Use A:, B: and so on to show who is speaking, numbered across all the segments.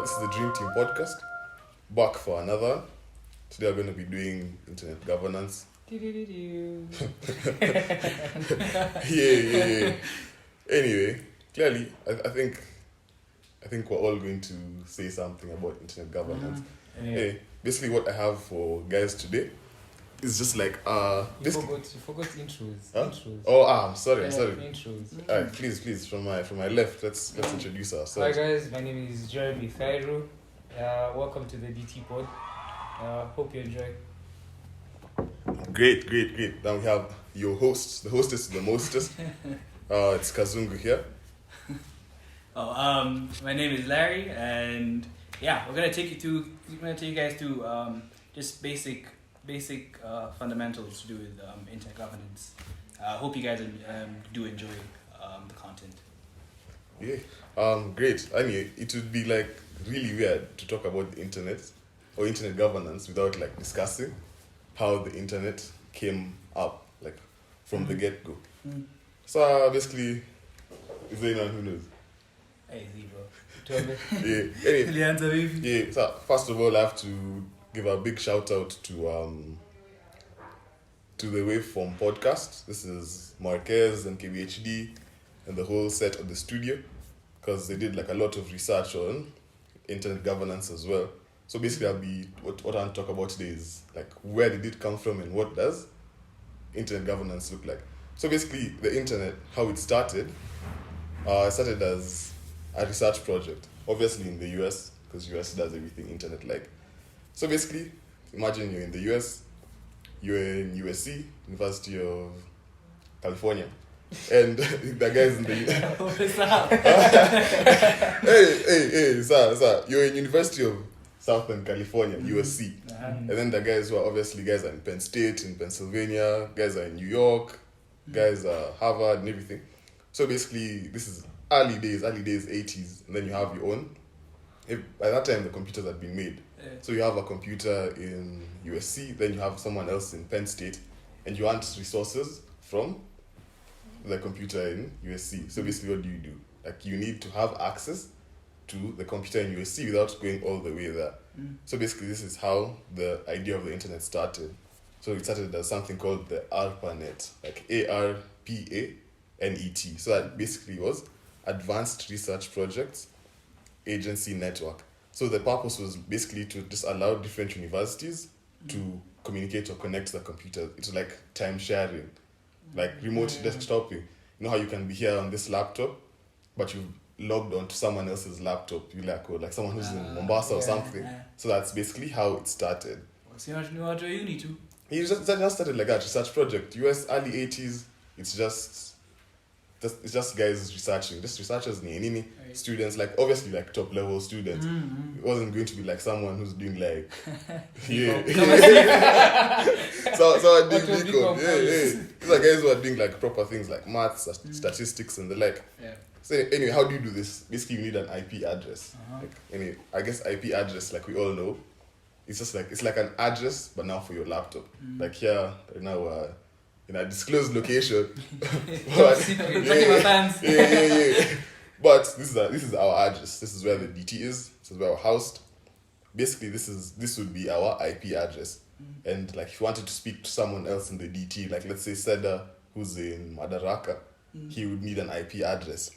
A: This is the Dream Team podcast. Back for another. Today we're going to be doing internet governance. Yeah. Anyway, clearly, I think we're all going to say something about internet governance. Hey, basically, what I have for guys today is just like
B: You forgot intros.
A: Huh?
B: Intros.
A: Oh, I'm sorry.
B: Intros.
A: Alright, please, from my left, let's introduce
B: Hi
A: ourselves.
B: guys, my name is Jeremy Thairu. Welcome to the DT pod. Hope you enjoy.
A: Great. Now we have your host, the hostess, the mostest. It's Kazungu here.
C: My name is Larry, and yeah, we're gonna take you guys through just basic fundamentals to do with internet governance. Hope you guys do enjoy the content.
A: Yeah. Great. I mean, it would be like really weird to talk about the internet or internet governance without like discussing how the internet came up, like from the get-go. So basically, is there anyone who knows?
C: Hey, bro.
A: Yeah. Anyway,
C: The answer, baby.
A: yeah. So first of all, I have to give a big shout out to the Waveform podcast. This is Marquez and KBHD and the whole set of the studio, because they did like a lot of research on internet governance as well. So basically, what I'm talk about today is like where did it come from and what does internet governance look like. So basically, the internet, how it started as a research project, obviously in the US, because US does everything internet-like. So basically, imagine you're in the US, you're in USC, University of California, and the guys in the hey, sir, you're in University of Southern California, USC, and then the guys who are obviously guys are in Penn State, in Pennsylvania, guys are in New York, guys are Harvard and everything. So basically, this is early days, 80s, and then you have your own. By that time, the computers had been made. So you have a computer in USC, then you have someone else in Penn State, and you want resources from the computer in USC. So basically, what do? Like, you need to have access to the computer in USC without going all the way there. So basically, this is how the idea of the internet started. So it started as something called the ARPANET, like ARPANET. So that basically was Advanced Research Projects Agency Network. So the purpose was basically to just allow different universities to communicate or connect the computer. It's like time sharing, like remote desktoping. You know how you can be here on this laptop, but you've logged onto someone else's laptop. You like someone who's in Mombasa or something. So that's basically how it started.
C: So you know what you need to.
A: It just started like that research project. US early 80s. It's just guys researching, just researchers, students, like obviously like top level students. It wasn't going to be like someone who's doing like so I doing BCom. These are guys who are doing like proper things like maths, statistics and the like. So anyway, how do you do this? Basically, you need an IP address. I guess IP address, like we all know, it's just like it's like an address, but now for your laptop. Like here right now, in a disclosed location. But this is our address. This is where the DT is. This is where we're housed. Basically, this would be our IP address. And like if you wanted to speak to someone else in the DT, like let's say Seda, who's in Madaraka, he would need an IP address.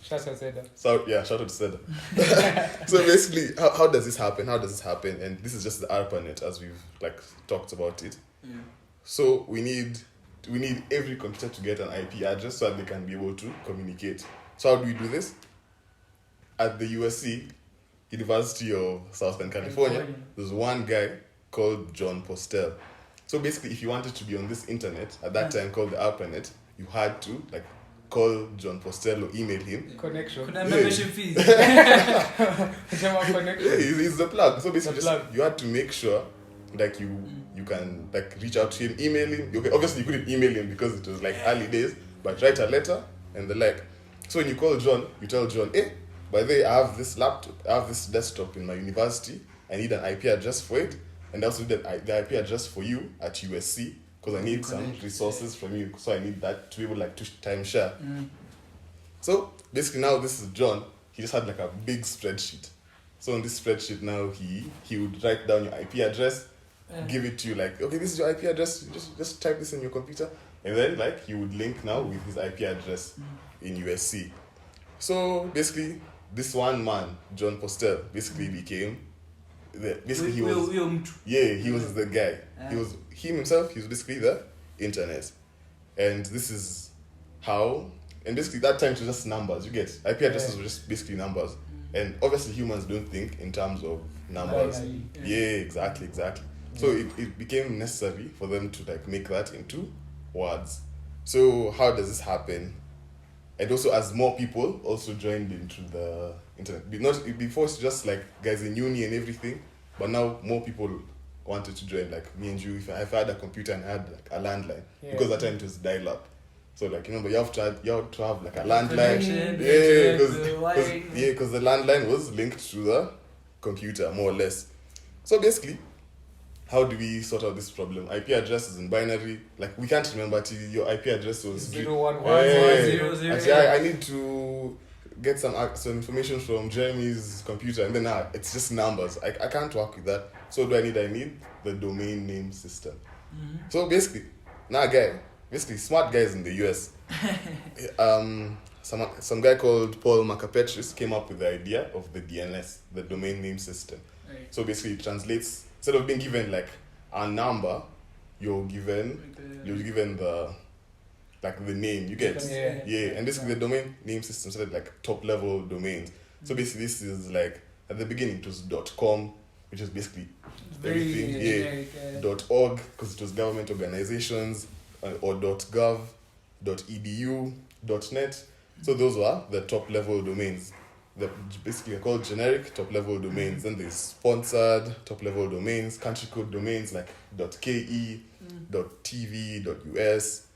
B: Shout out Seda.
A: So yeah, shout out to Seda. So basically, how does this happen? And this is just the ARPANET as we've like talked about it. So we need every computer to get an IP address so that they can be able to communicate. So how do we do this? At the USC, University of Southern California, there's one guy called John Postel. So basically, if you wanted to be on this internet at that time called the ARPANET, you had to like call John Postel or email him.
B: Connection.
C: Could I membership fees?
B: Connection.
A: He's the plug. So basically, you had to make sure like you can like reach out to him, email him. Okay, obviously you couldn't email him because it was like early days, but write a letter and the like. So when you call John, you tell John, hey, by the way, I have this laptop, I have this desktop in my university. I need an IP address for it, and also the IP address for you at USC because I need some resources from you. So I need that to be able like to time share. So basically now this is John. He just had like a big spreadsheet. So on this spreadsheet now, he would write down your IP address, give it to you like, okay, this is your IP address. Just type this in your computer, and then like he would link now with his IP address in USC. So basically, this one man, John Postel, basically became he was the guy. He was himself. He was basically the internet, and this is how. And basically, that time it was just numbers. You get IP addresses were just basically numbers, and obviously humans don't think in terms of numbers. Exactly. So it became necessary for them to like make that into words. So how does this happen? And also, as more people also joined into the internet, before it's just like guys in uni and everything, but now more people wanted to join. Like me and you, if I had a computer and I had like a landline, because that time it was dial-up. So like you have to have like a landline, because the landline was linked to the computer more or less. So basically, how do we sort out this problem? IP address is in binary. Like we can't remember till your IP address was
B: 01100.
A: Actually, I need to get some information from Jeremy's computer, and then it's just numbers. I can't work with that. So what do I need? I need the domain name system. So basically, smart guys in the US, some guy called Paul Macapetris came up with the idea of the DNS, the domain name system.
C: Right.
A: So basically, it translates. Instead of being given like a number, you're given the the name. You get and basically the domain name system started like top level domains. So basically, this is like at the beginning it was .com, which is basically everything. .org because it was government organizations, or .gov, .edu, .net. So those were the top level domains. They're basically called generic top level domains. Then there's sponsored top level domains, country code domains like .ke, .tv, .us.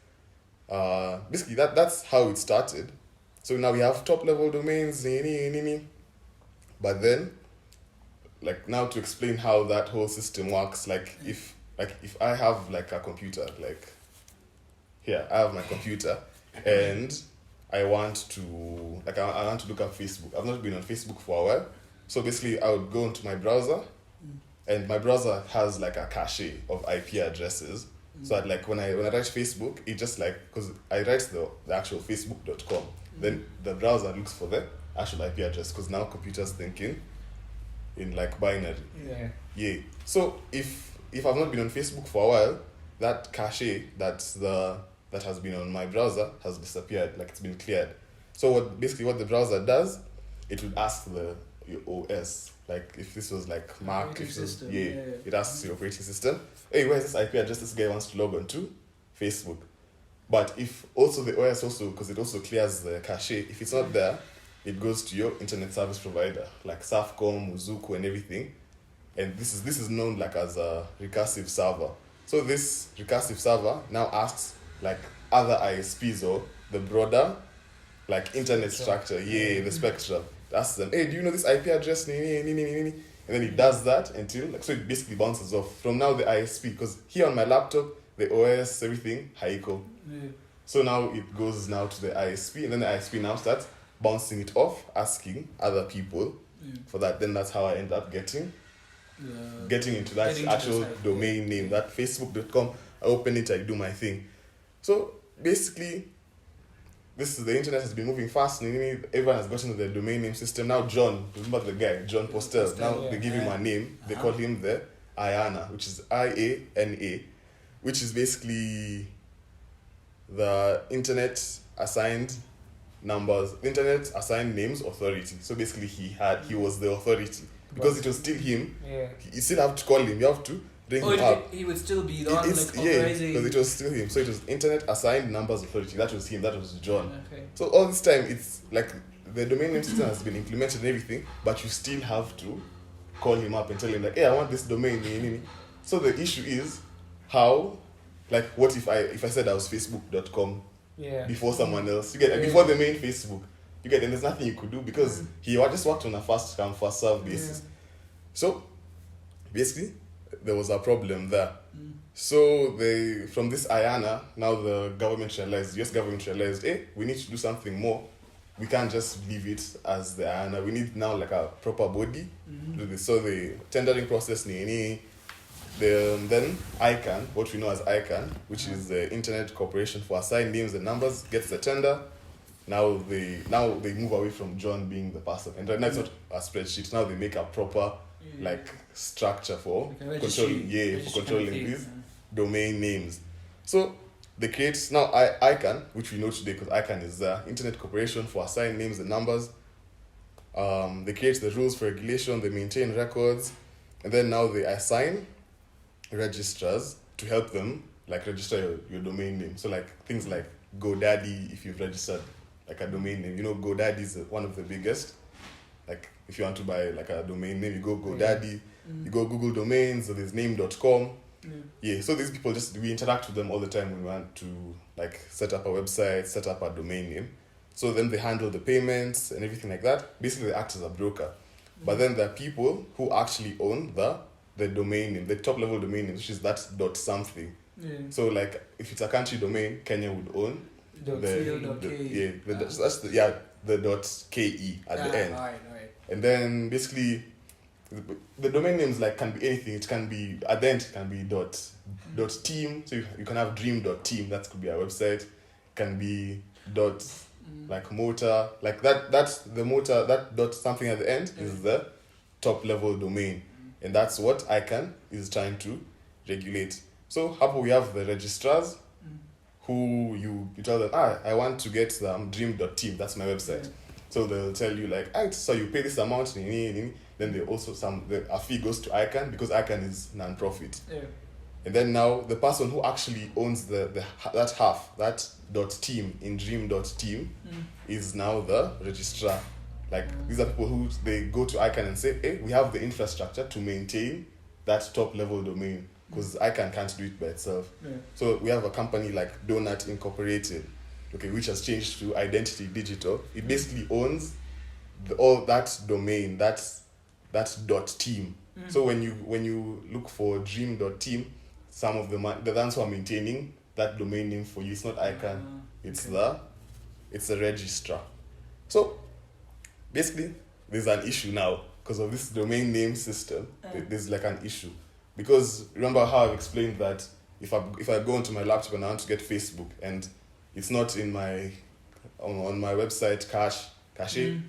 A: Basically that's how it started. So now we have top level domains, but then like now to explain how that whole system works, if I have like a computer, like here I have my computer and I want to look at Facebook. I've not been on Facebook for a while. So basically I would go into my browser and my browser has like a cache of IP addresses. So I'd, like when I write Facebook, it just like, because I write the actual facebook.com, then the browser looks for the actual IP address because now computers thinking in like binary. So if I've not been on Facebook for a while, that cache that has been on my browser has disappeared, like it's been cleared. So what the browser does, it would ask your OS, like if this was like Mac, it asks the operating system, hey, where's this IP address this guy wants to log on to? Facebook. But if also the OS because it also clears the cache, if it's not there, it goes to your internet service provider, like Safcom, Uzuku and everything. And this is known like as a recursive server. So this recursive server now asks like other ISPs or the broader like internet structure, the spectrum. Asks them, hey, do you know this IP address? And then it does that until so it basically bounces off. From now the ISP, because here on my laptop, the OS, everything, Haiko. So now it goes now to the ISP, and then the ISP now starts bouncing it off, asking other people for that. Then that's how I end up getting into that actual domain name, that facebook.com. I open it, I do my thing. So basically, the internet has been moving fast. Everyone has gotten to the domain name system. Now John, remember the guy, John Postel. Now they give him a name. They call him the IANA, which is IANA, which is basically the Internet Assigned Names Authority. So basically he was the authority. Because it was still him, you still have to call him. You have to ring him up.
C: He would still be the one authorizing.
A: Because it was still him. So it was Internet Assigned Numbers Authority. That was him. That was John. Okay. So all this time, it's like the domain name system has been implemented and everything, but you still have to call him up and tell him like, hey, I want this domain. So the issue is how, like, what if I said I was facebook.com before someone else? You get before the main Facebook. You get, and there's nothing you could do because he just worked on a first come first serve basis. So basically there was a problem there. So from this IANA, now the US government realized, hey, we need to do something more we can't just leave it as the IANA. We need now like a proper body to do this. So the tendering process then ICANN, what we know as ICANN, which is the Internet Corporation for Assigned Names and Numbers, gets the tender. Now they move away from John being the person, and right now it's not a spreadsheet. Now they make a proper like structure for controlling these domain names. So they create now ICANN, which we know today because ICANN is the Internet Corporation for Assigned Names and Numbers. They create the rules for regulation, they maintain records, and then now they assign registrars to help them like register your domain name. So like things like GoDaddy, if you've registered like a domain name, GoDaddy is one of the biggest. Like if you want to buy like a domain name, you go GoDaddy, you go Google Domains, so there's name.com. So these people we interact with them all the time when we want to like set up a website, set up a domain name. So then they handle the payments and everything like that. Basically they act as a broker. But then there are people who actually own the domain name, the top level domain name, which is that dot something. So like if it's a country domain, Kenya would own the dot .ke at the end.
C: Right.
A: And then basically the domain names like can be anything. It can be at the end it can be dot team. So you can have dream.team, that could be a website. It can be dot like motor, like that's the motor, that dot something at the end is the top level domain. And that's what ICANN is trying to regulate. So how we have the registrars who you tell them, I want to get dream.team, that's my website. So they'll tell you like, so you pay this amount, then they also a fee goes to ICANN because ICANN is non-profit. And then now the person who actually owns that half, that .team in dream.team is now the registrar. Like these are people who they go to ICANN and say, hey, we have the infrastructure to maintain that top level domain because ICANN can't do it by itself. So we have a company like Donut Incorporated, which has changed to Identity Digital. It basically owns all that domain, that .team. So when you look for dream.team, some of the ones who are maintaining that domain name for you, it's not ICANN, it's the registrar. So basically there's an issue now because of this domain name system. There's like an issue because remember how I've explained that if I go onto my laptop and I want to get Facebook and it's not in my on my website cache,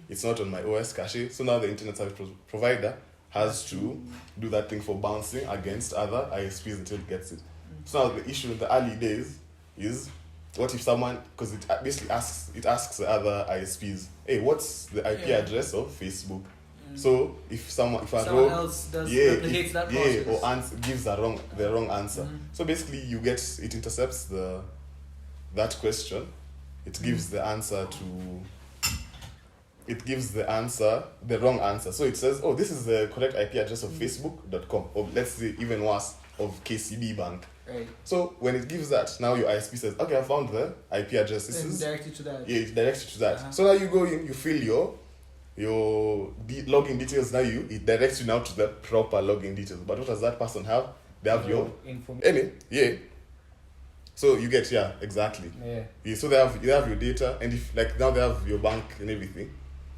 A: it's not on my OS cache, so now the internet service provider has to do that thing for bouncing against other ISPs until it gets it. So now the issue in the early days is, what if someone, because it basically asks the other ISPs, hey, what's the IP address of Facebook? So if someone
C: else replicates that process,
A: or gives the wrong answer. So basically it intercepts that question. It gives the answer the wrong answer. So it says, oh, this is the correct IP address of facebook.com, or let's say even worse, of KCB Bank.
C: Right.
A: So when it gives that, now your ISP says, okay, I found the IP address. This is
C: directed to that.
A: Yeah, it directs you to that. So now you go in, you fill your login details. Now it directs you now to the proper login details. But what does that person have? They have your
B: information.
A: So you get exactly. So they have your data, and if like now they have your bank and everything,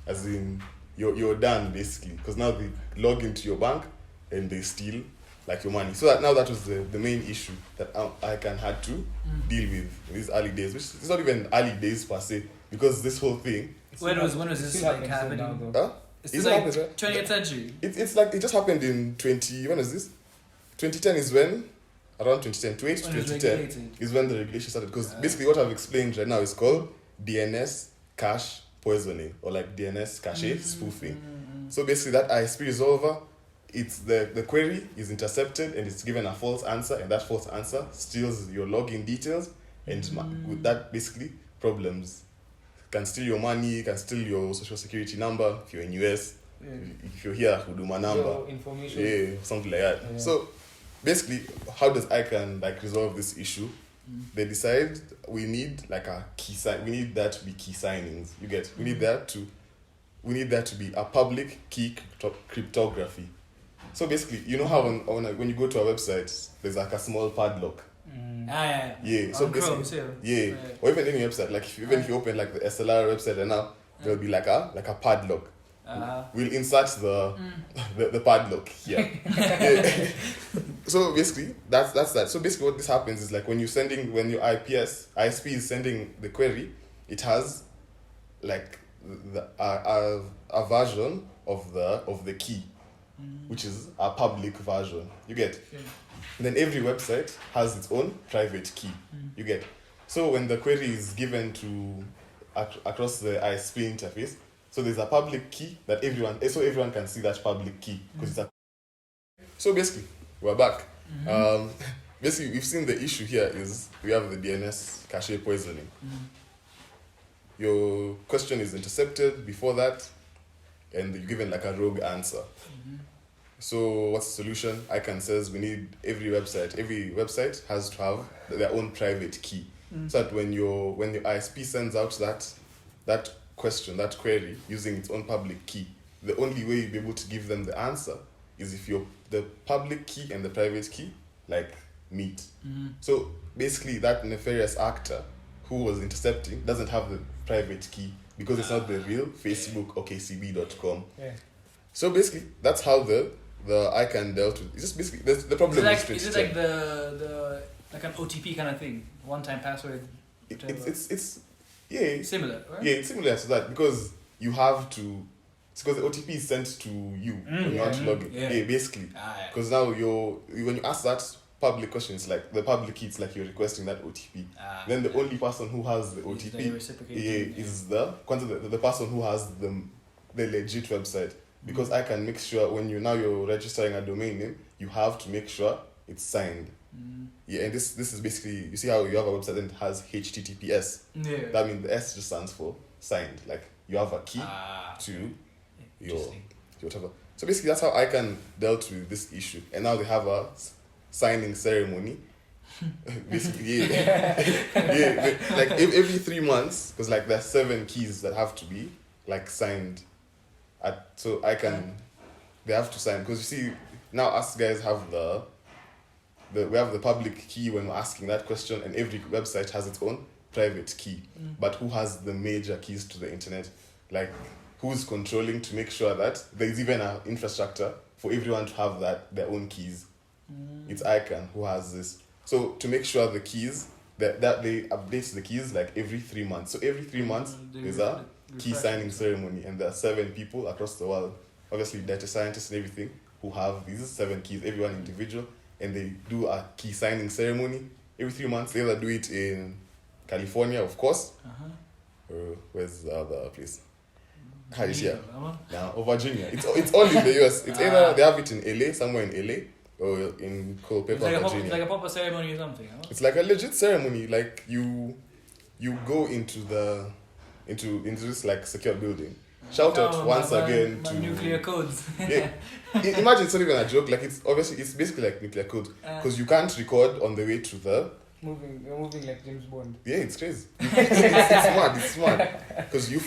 A: as in you're done basically, because now they log into your bank and they steal like your money. So that was the main issue that ICANN had to deal with in these early days, which is not even early days per se, because this whole thing.
C: When was this like happening?
A: It's
C: like 20th century.
A: It's like it just happened in 2010 is when. Around 2010, 2010 is when the regulation started. Because basically what I've explained right now is called DNS cache poisoning, or like DNS cache spoofing. So basically that ISP resolver, it's the query is intercepted and it's given a false answer, and that false answer steals your login details, and with that basically problems. Can steal your money, can steal your social security number if you're in US, if you're here, Huduma number,
B: your information,
A: something like that. So basically, how does ICANN resolve this issue? They decide we need like a key sign. We need that to be key signings. You get? We need that to be a public key cryptography. So basically, you know how when you go to a website, there's like a small padlock. So
C: on
A: basically,
C: Chrome,
A: or even any website. Like if you open like the SLR website, and now there'll be like a padlock.
C: Uh,
A: We'll insert the padlock here. Yeah. So basically, that's that. So basically, what this happens is like when your ISP is sending the query, it has like a version of the key, which is a public version. You get.
C: Yeah.
A: And then every website has its own private key. You get. So when the query is given to across the ISP interface, so there's a public key that everyone can see that public key because it's a. So basically, we're back. Basically, we've seen the issue here is we have the DNS cache poisoning. Your question is intercepted before that, and you're given like a rogue answer. So what's the solution? ICANN says we need every website has to have their own private key, so that when your ISP sends out that query using its own public key, the only way you'll be able to give them the answer is if the public key and the private key like meet. So basically, that nefarious actor who was intercepting doesn't have the private key because it's not the real Facebook or KCB.com.
B: Yeah.
A: So basically, that's how the ICANN dealt with. It's just basically the problem.
C: Is it like the like an OTP kind of thing, one-time password?
A: It's
C: Similar, right?
A: Yeah, it's similar to that because you have to. It's because the OTP is sent to you when you want to log in. Yeah, basically. Because now when you ask that public question, it's like the public key. It's like you're requesting that OTP. Then the only person who has the OTP is the person who has the legit website. Because I can make sure when you're registering a domain name, you have to make sure it's signed. Yeah, and this is basically, you see how you have a website and it has HTTPS. Yeah. That means the S just stands for signed. Like you have a key to your whatever. So basically that's how ICANN dealt with this issue. And now they have a signing ceremony. Basically, yeah. Like every 3 months, because like there's 7 keys that have to be like signed. So they have to sign, because you see now us guys have we have the public key when we're asking that question, and every website has its own private key. But who has the major keys to the internet? Like who's controlling to make sure that there's even an infrastructure for everyone to have their own keys? It's ICANN who has this. So to make sure the keys that they update the keys like every 3 months. So every 3 months there's a key signing ceremony, and there are 7 people across the world, obviously data scientists and everything, who have these 7 keys, everyone individual, and they do a key signing ceremony every 3 months. They either do it in California, of course, or where's the other place? Virginia. Or Virginia. It's all in the US. It's either they have it in LA, somewhere in LA, or in Culpeper, Virginia.
C: It's like a proper ceremony or something, huh?
A: It's like a legit ceremony. Like you go into this like secure building. Shout out once again to
C: nuclear codes.
A: Yeah. Imagine it's not even a joke. Like it's basically like nuclear codes, because you can't record on the way to the.
B: You're moving like James Bond.
A: Yeah, it's crazy. It's smart. Because you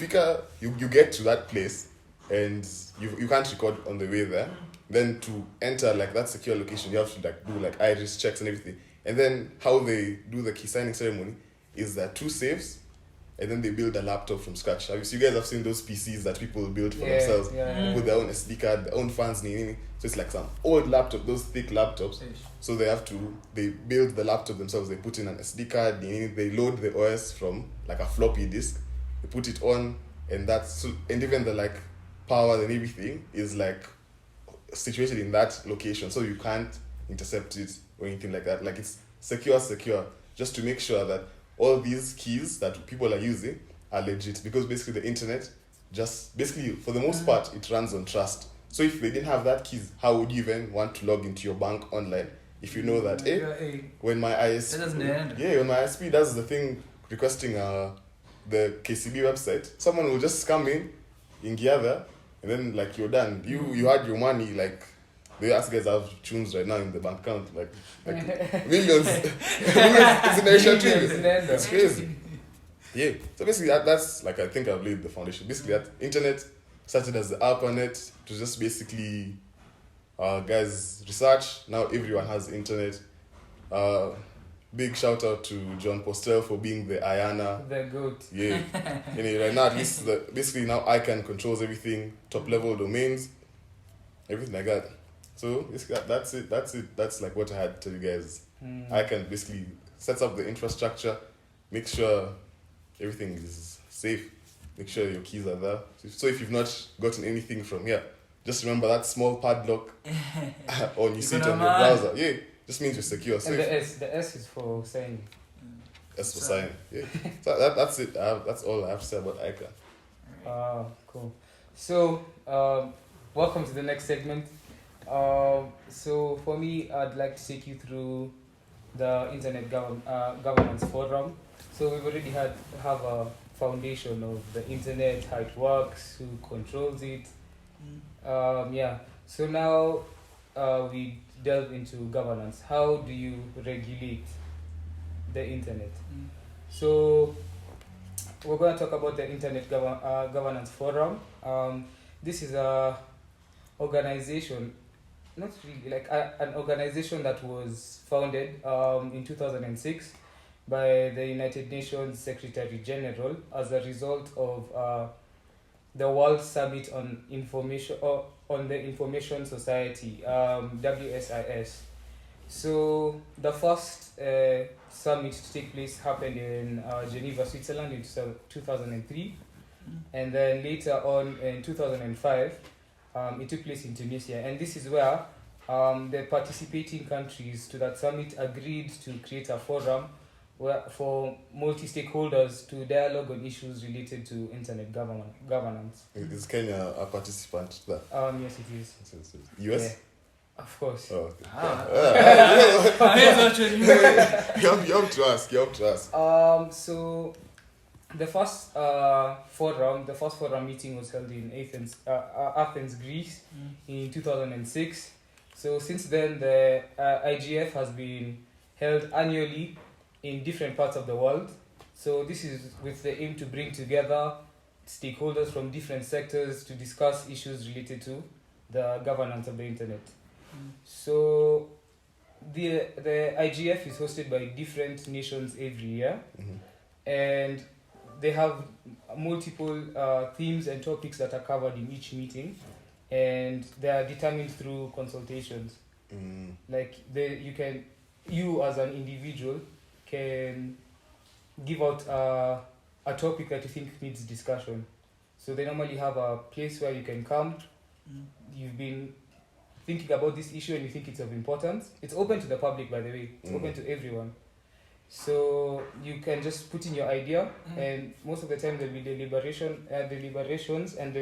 A: get to that place, and you can't record on the way there. Then to enter like that secure location, you have to like do like iris checks and everything. And then how they do the key signing ceremony is that 2 safes, and then they build a laptop from scratch. You guys have seen those PCs that people build for themselves with their own SD card, their own fans. So it's like some old laptop, those thick laptops. So they build the laptop themselves. They put in an SD card. They load the OS from like a floppy disk. They put it on, and even the like power and everything is like situated in that location, so you can't intercept it or anything like that. Like it's secure, just to make sure that all these keys that people are using are legit, because basically the internet for the most part it runs on trust. So if they didn't have that keys, how would you even want to log into your bank online if you know that when my ISP does the thing requesting the KCB website, someone will just come in Giada, and then like you're done. You had your money, like the us guys have tunes right now in the bank account, like millions. It's crazy. Yeah. So basically that's like, I think I've laid the foundation. Basically that internet started as the ARPANET to just basically guys research. Now everyone has internet. big shout out to John Postel for being the IANA.
B: The goat.
A: Yeah. Right now, at least basically now ICANN controls everything, top level domains, everything like that. So that's it. That's like what I had to tell you guys. ICANN basically sets up the infrastructure, make sure everything is safe, make sure your keys are there. So if you've not gotten anything from here, just remember that small padlock on you see it on your browser. Yeah, just means you're secure.
B: And the S is for signing.
A: S for sign. Yeah. So that's it. That's all I have to say about ICANN.
B: Cool. So, welcome to the next segment. So for me, I'd like to take you through the Internet Governance Forum. So we've already have a foundation of the internet, how it works, who controls it. So now we delve into governance. How do you regulate the internet? So we're going to talk about the Internet Governance Forum. This is a organization, not really, like an organization that was founded in 2006 by the United Nations Secretary General as a result of the World Summit on the Information Society, WSIS. So the first summit to take place happened in Geneva, Switzerland in 2003, and then later on in 2005 it took place in Tunisia, and this is where the participating countries to that summit agreed to create a forum for multi-stakeholders to dialogue on issues related to internet governance.
A: Is Kenya a participant there?
B: Yes, it is.
A: US?
B: Yeah, of course.
A: Oh, okay. You have to ask.
B: So the first forum meeting was held in Athens, Greece, in 2006. So since then, the IGF has been held annually in different parts of the world. So this is with the aim to bring together stakeholders from different sectors to discuss issues related to the governance of the internet. So the IGF is hosted by different nations every year, and they have multiple themes and topics that are covered in each meeting, and they are determined through consultations. Like you as an individual can give out a topic that you think needs discussion. So they normally have a place where you can come. You've been thinking about this issue and you think it's of importance. It's open to the public, by the way. It's open to everyone. So you can just put in your idea, and most of the time there'll be deliberations, and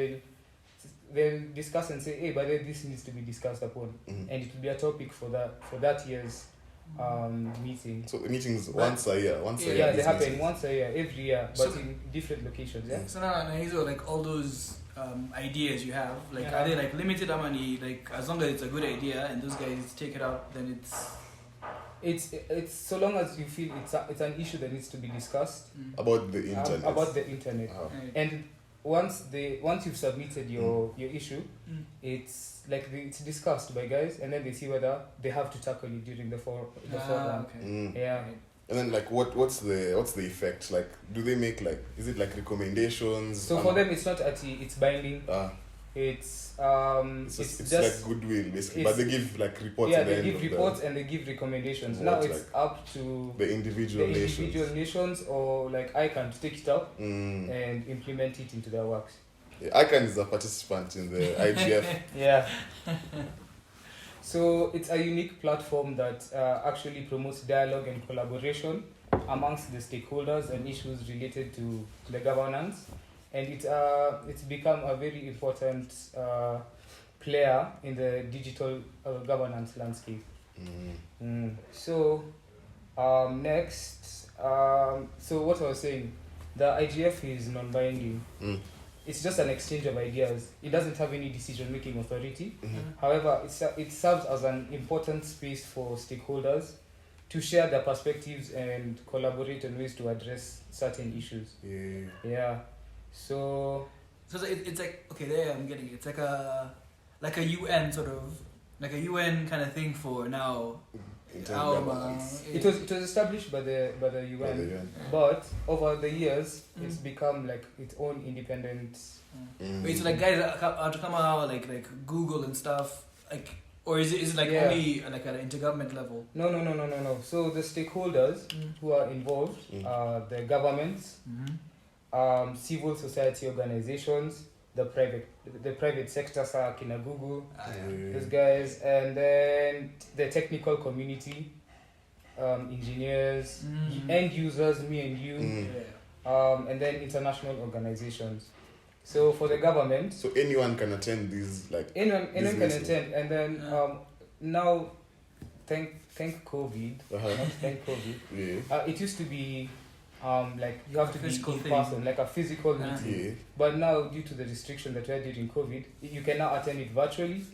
B: they'll discuss and say, hey, by the way, this needs to be discussed upon, and it will be a topic for that year's meeting.
A: So the meetings once a year.
B: Yeah, they happen once a year, every year, but in different locations. Yeah.
C: So now, like all those ideas you have, like are they like limited money? Like as long as it's a good idea and those guys take it out, then
B: it's so long as you feel it's an issue that needs to be discussed
A: about the internet.
B: And once you've submitted your issue, it's like it's discussed by guys, and then they see whether they have to tackle it during the forum. Yeah.
A: And then like what's the effect? Like do they make is it like recommendations?
B: So for them it's not it's binding. It's just
A: like goodwill basically, but they give like reports.
B: Yeah, they give reports and they give recommendations. Now it's up to
A: the individual
B: nations or like ICANN to take it up and implement it into their works.
A: Yeah, ICANN is a participant in the IGF.
B: Yeah. So it's a unique platform that actually promotes dialogue and collaboration amongst the stakeholders and issues related to the governance. And it's become a very important player in the digital governance landscape. So next, so what I was saying, the IGF is non-binding. It's just an exchange of ideas. It doesn't have any decision-making authority. However, it serves as an important space for stakeholders to share their perspectives and collaborate on ways to address certain issues. Yeah. So
C: it's like, okay, there I'm getting it. It's like a UN sort of, like a UN kind of thing for now
A: internet governance.
B: It was established by the UN, but over the years it's become like its own independent.
C: Wait, so like guys are to come out like Google and stuff, like, or is it like only like at an intergovernment level?
B: No. So the stakeholders who are involved are the governments, civil society organizations, the private sector, Kina Google, those guys, and then the technical community, engineers, end users, me and you, and then international organizations. So for the government,
A: so anyone can attend these, like
B: anyone can attend, and then now, thank COVID, thank COVID. It used to be like you have to be in person, like a physical meeting. But now, due to the restriction that we had during COVID, you can now attend it virtually,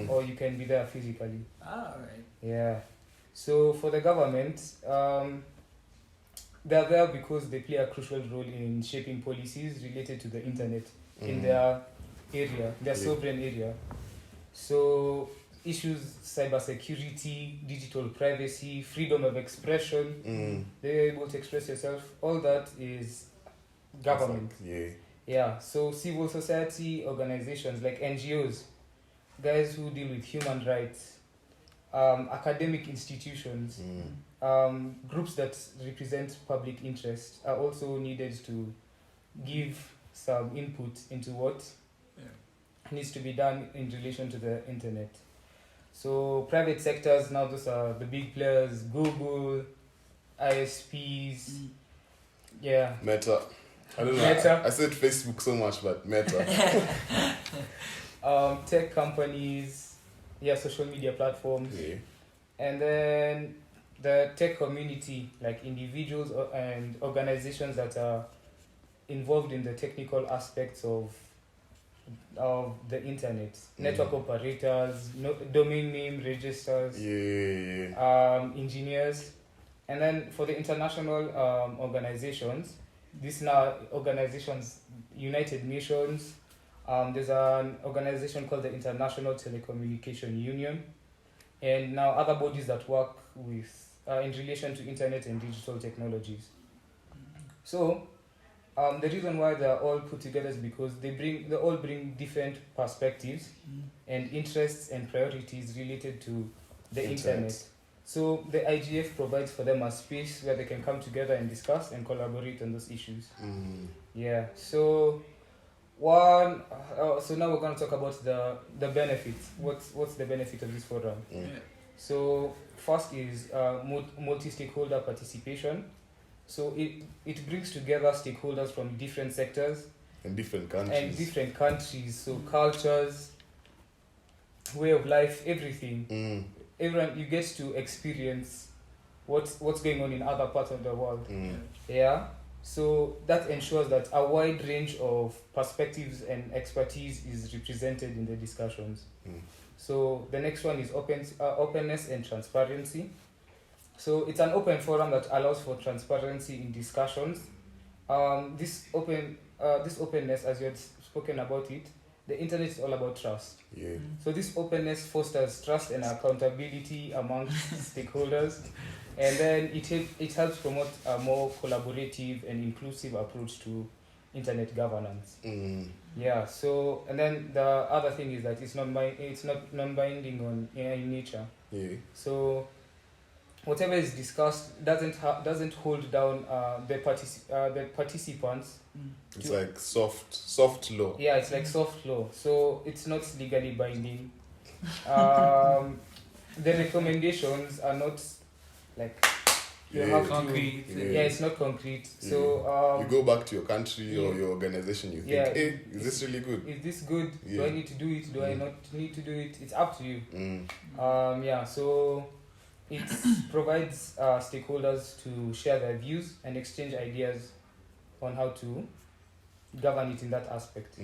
B: or you can be there physically.
C: Alright.
B: Yeah. So for the government, they're there because they play a crucial role in shaping policies related to the internet in their area, their sovereign area. So issues cybersecurity, digital privacy, freedom of expression, they're able to express yourself, all that is government. Yeah, so civil society organizations like NGOs, guys who deal with human rights, academic institutions, groups that represent public interest are also needed to give some input into what needs to be done in relation to the internet. So private sectors, now those are the big players, Google, ISPs,
A: Meta. I don't know.
B: Meta.
A: I said Facebook so much, but Meta.
B: Tech companies, social media platforms, and then the tech community, like individuals and organizations that are involved in the technical aspects of the internet, network operators, domain name registers, engineers, and then for the international organizations, these now organizations, United Nations. There's an organization called the International Telecommunication Union, and now other bodies that work with in relation to internet and digital technologies. So the reason why they're all put together is because they all bring different perspectives and interests and priorities related to the internet. So the IGF provides for them a space where they can come together and discuss and collaborate on those issues. So so now we're going to talk about the benefits. What's the benefit of this forum? So first is multi-stakeholder participation. So it brings together stakeholders from different sectors
A: and different countries.
B: So cultures, way of life, everything. Everyone, you get to experience what's going on in other parts of the world. So that ensures that a wide range of perspectives and expertise is represented in the discussions. So the next one is openness and transparency. So it's an open forum that allows for transparency in discussions. This openness, as you had spoken about it, the internet is all about trust. So this openness fosters trust and accountability amongst stakeholders, and then it helps promote a more collaborative and inclusive approach to internet governance. So and then the other thing is that it's not non-binding in nature. So whatever is discussed doesn't hold down the participants.
A: It's like soft law.
B: It's like soft law. So it's not legally binding. The recommendations are not like you have
C: concrete.
B: It's not concrete. So
A: you go back to your country or your organization. You think, hey, is this really good?
B: Is this good? Do I need to do it? Do I not need to do it? It's up to you. So it provides stakeholders to share their views and exchange ideas on how to govern it in that aspect.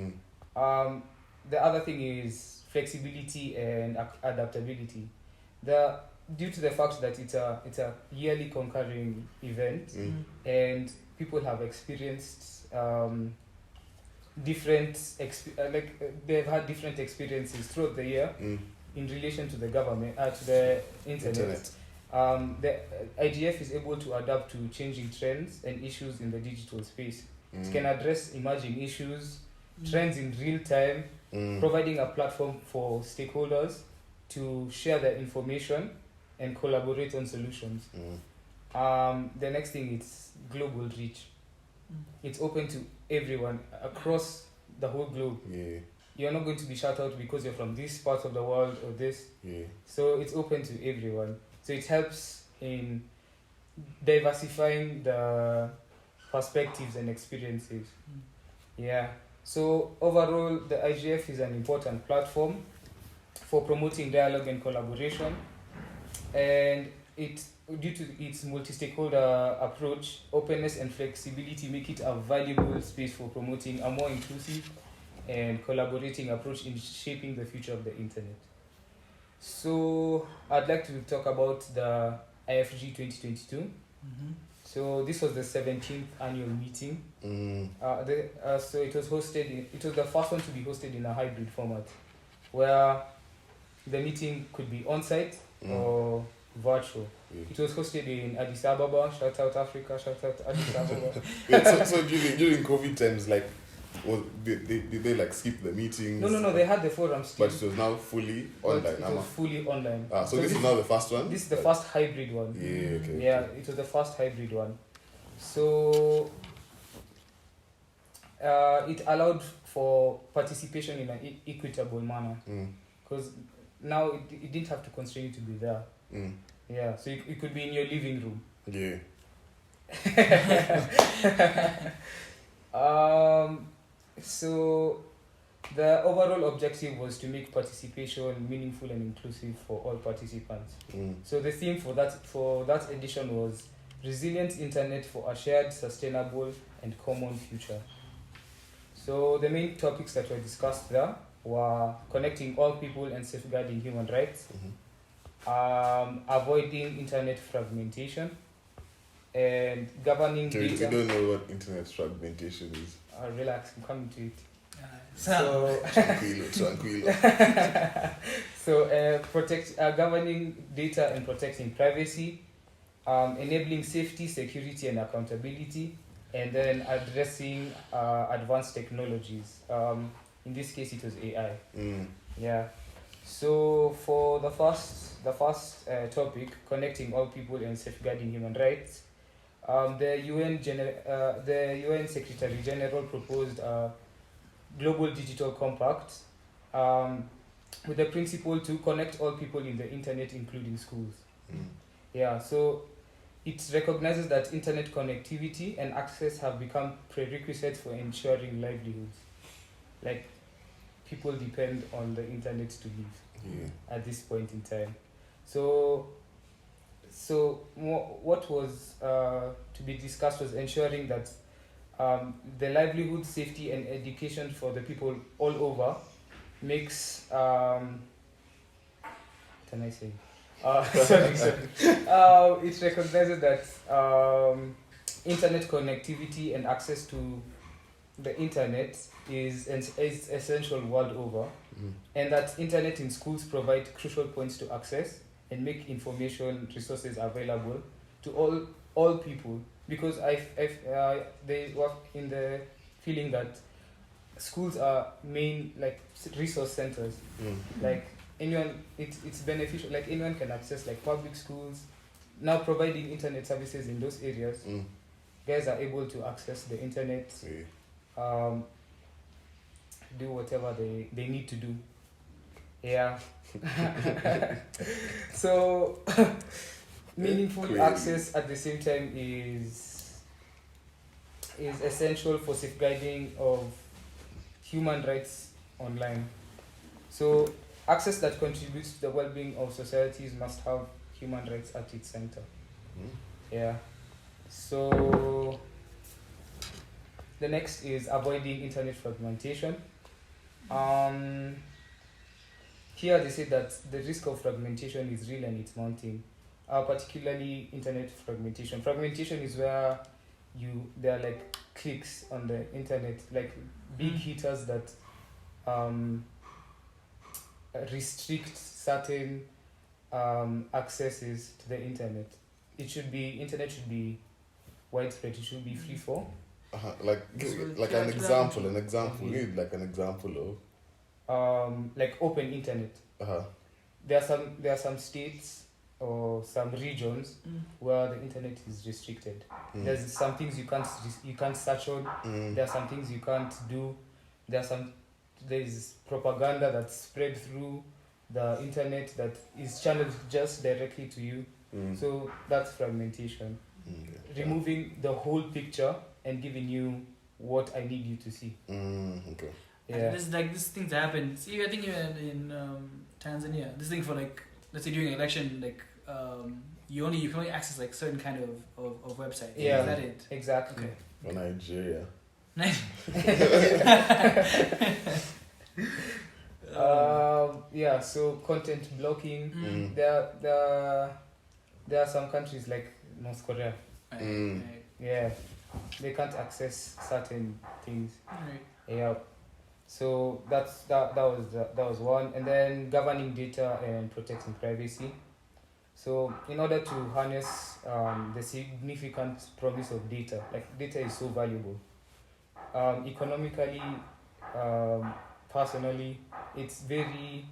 B: The other thing is flexibility and adaptability. Due to the fact that it's a yearly concurring event, and people have experienced they've had different experiences throughout the year in relation to the government, to the internet. The IGF is able to adapt to changing trends and issues in the digital space. It can address emerging issues, trends in real time, providing a platform for stakeholders to share their information and collaborate on solutions. The next thing is global reach. It's open to everyone across the whole globe.
A: Yeah.
B: You're not going to be shut out because you're from this part of the world or this.
A: Yeah.
B: So it's open to everyone. So it helps in diversifying the perspectives and experiences. Yeah. So overall, the IGF is an important platform for promoting dialogue and collaboration, and due to its multi-stakeholder approach, openness and flexibility make it a valuable space for promoting a more inclusive and collaborating approach in shaping the future of the internet. So I'd like to talk about the IFG 2022. So this was the 17th annual meeting. So it was the first one to be hosted in a hybrid format, where the meeting could be on-site or virtual. It was hosted in Addis Ababa. Shout out Africa, shout out Addis Ababa.
A: Wait, so during COVID times, like, did they like skip the meetings?
B: No, they had the forum still.
A: But it was now fully online.
B: It was fully online.
A: So this is now the first one?
B: This is the first hybrid one.
A: Yeah, okay.
B: Yeah, it was the first hybrid one. So it allowed for participation in an equitable manner. Because now it didn't have to constrain you to be there. Yeah, so it could be in your living room.
A: Yeah.
B: So the overall objective was to make participation meaningful and inclusive for all participants. So the theme for that edition was resilient internet for a shared, sustainable and common future. So the main topics that were discussed there were connecting all people and safeguarding human rights, avoiding internet fragmentation, and governing
A: So
B: data.
A: you don't know what internet fragmentation is?
B: Relax, I'm coming to it.
C: So
A: Tranquilo.
B: So governing data and protecting privacy, enabling safety, security and accountability, and then addressing advanced technologies. In this case it was AI. Yeah. So for the first topic, connecting all people and safeguarding human rights, the UN Secretary General proposed a global digital compact with the principle to connect all people in the internet, including schools. Yeah, so it recognizes that internet connectivity and access have become prerequisites for ensuring livelihoods. Like, people depend on the internet to live at this point in time. So what was to be discussed was ensuring that the livelihood, safety and education for the people all over makes it recognizes that internet connectivity and access to the internet is essential world over, and that internet in schools provide crucial points to access and make information resources available to all people, because they work in the feeling that schools are main like resource centers. Like anyone, it's beneficial. Like anyone can access like public schools now, providing internet services in those areas. Guys are able to access the internet, do whatever they need to do. Yeah. So meaningful access at the same time is essential for safeguarding of human rights online. So access that contributes to the well-being of societies must have human rights at its center. Yeah. So the next is avoiding internet fragmentation. Here they say that the risk of fragmentation is real and it's mounting, particularly internet fragmentation. Fragmentation is where there are like clicks on the internet, like big hitters that restrict certain accesses to the internet. Internet should be widespread. It should be free for.
A: Like an example. We need like an example
B: of. Like open internet. There are some states or some regions where the internet is restricted. There's some things you can't search on. There are some things you can't do. There is propaganda that's spread through the internet that is channeled just directly to you. So that's fragmentation. Removing the whole picture and giving you what I need you to see.
A: Okay.
B: Yeah.
C: This things happen. See, I think in Tanzania, this thing for like, let's say during an election, like you can only access like certain kind of websites.
B: Yeah.
C: Is that it?
B: Exactly.
C: Okay.
A: For Nigeria.
B: Yeah. So content blocking. There are some countries like North Korea.
C: Right.
B: Yeah, they can't access certain things.
C: Right.
B: Yeah. So that was one, and then governing data and protecting privacy. So in order to harness the significant promise of data, like data is so valuable. Economically, personally, it's very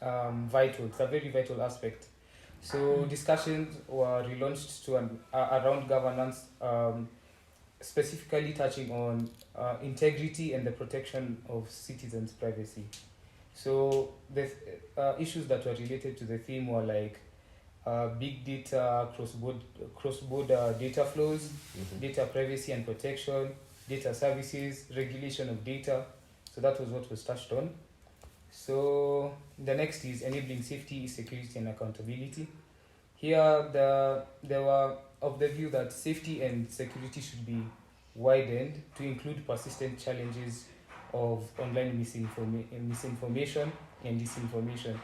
B: vital. It's a very vital aspect. So discussions were relaunched to around governance, specifically touching on integrity and the protection of citizens' privacy. So the issues that were related to the theme were like big data, cross-border data flows, data privacy and protection, data services, regulation of data. So that was what was touched on. So the next is enabling safety, security, and accountability. Here, they were of the view that safety and security should be widened to include persistent challenges of online misinformation and disinformation.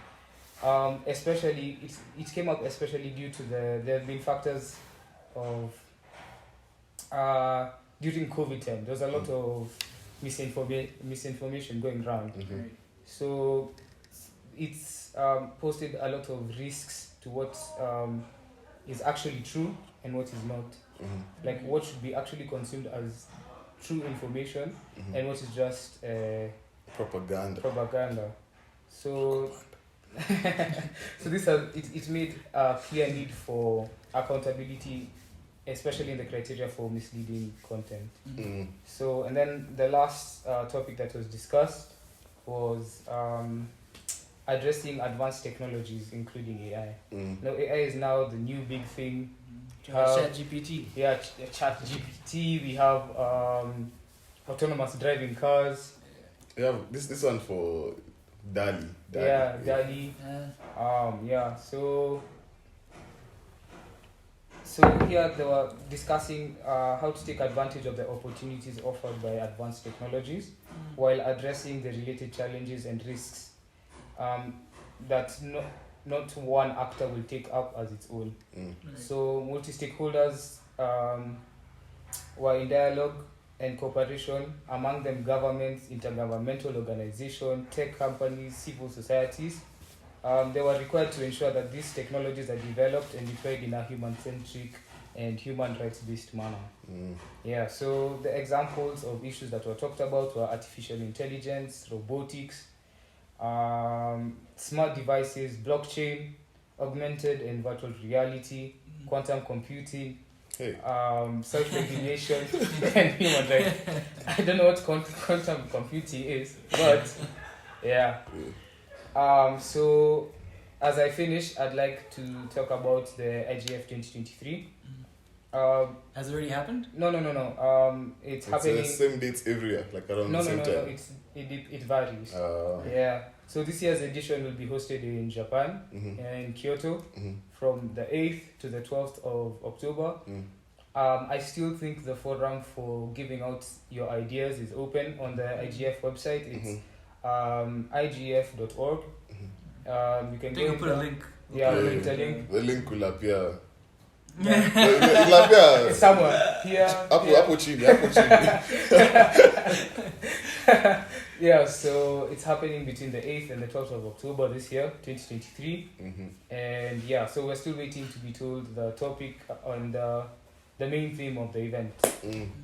B: Especially, it came up especially due to there have been factors of during COVID time. There was a lot of misinformation going around.
C: Right.
B: So it's posted a lot of risks to what is actually true and what is not. Like what should be actually consumed as true information and what is just propaganda. So so it made a clear need for accountability, especially in the criteria for misleading content. So, and then the last topic that was discussed was addressing advanced technologies, including AI. Now, AI is now the new big thing.
C: ChatGPT.
B: Yeah, ChatGPT. We have autonomous driving cars.
A: We have this one for DALL-E.
B: Yeah, DALL-E. Yeah. So here they were discussing how to take advantage of the opportunities offered by advanced technologies while addressing the related challenges and risks that not one actor will take up as its own. So multi-stakeholders were in dialogue and cooperation, among them governments, intergovernmental organizations, tech companies, civil societies. They were required to ensure that these technologies are developed and deployed in a human-centric and human rights-based manner. Yeah, so the examples of issues that were talked about were artificial intelligence, robotics, smart devices, blockchain, augmented and virtual reality, quantum computing, self-regulation, and human rights. I don't know what quantum computing is, but yeah. So as I finish, I'd like to talk about the IGF 2023.
C: Has it already happened?
B: No. It's happening.
A: The same dates every year, like around the same time.
B: No. It varies. Yeah. So this year's edition will be hosted in Japan, in Kyoto, from the 8th to the 12th of October. I still think the forum for giving out your ideas is open on the IGF website. It's igf.org. You can go.
C: Put a link.
B: Yeah, we'll put a link.
A: The link will appear.
B: It'll
A: appear
B: somewhere here.
A: Hapo chini.
B: Yeah, so it's happening between the 8th and the 12th of October this year, 2023. And yeah, so we're still waiting to be told the topic and the main theme of the event.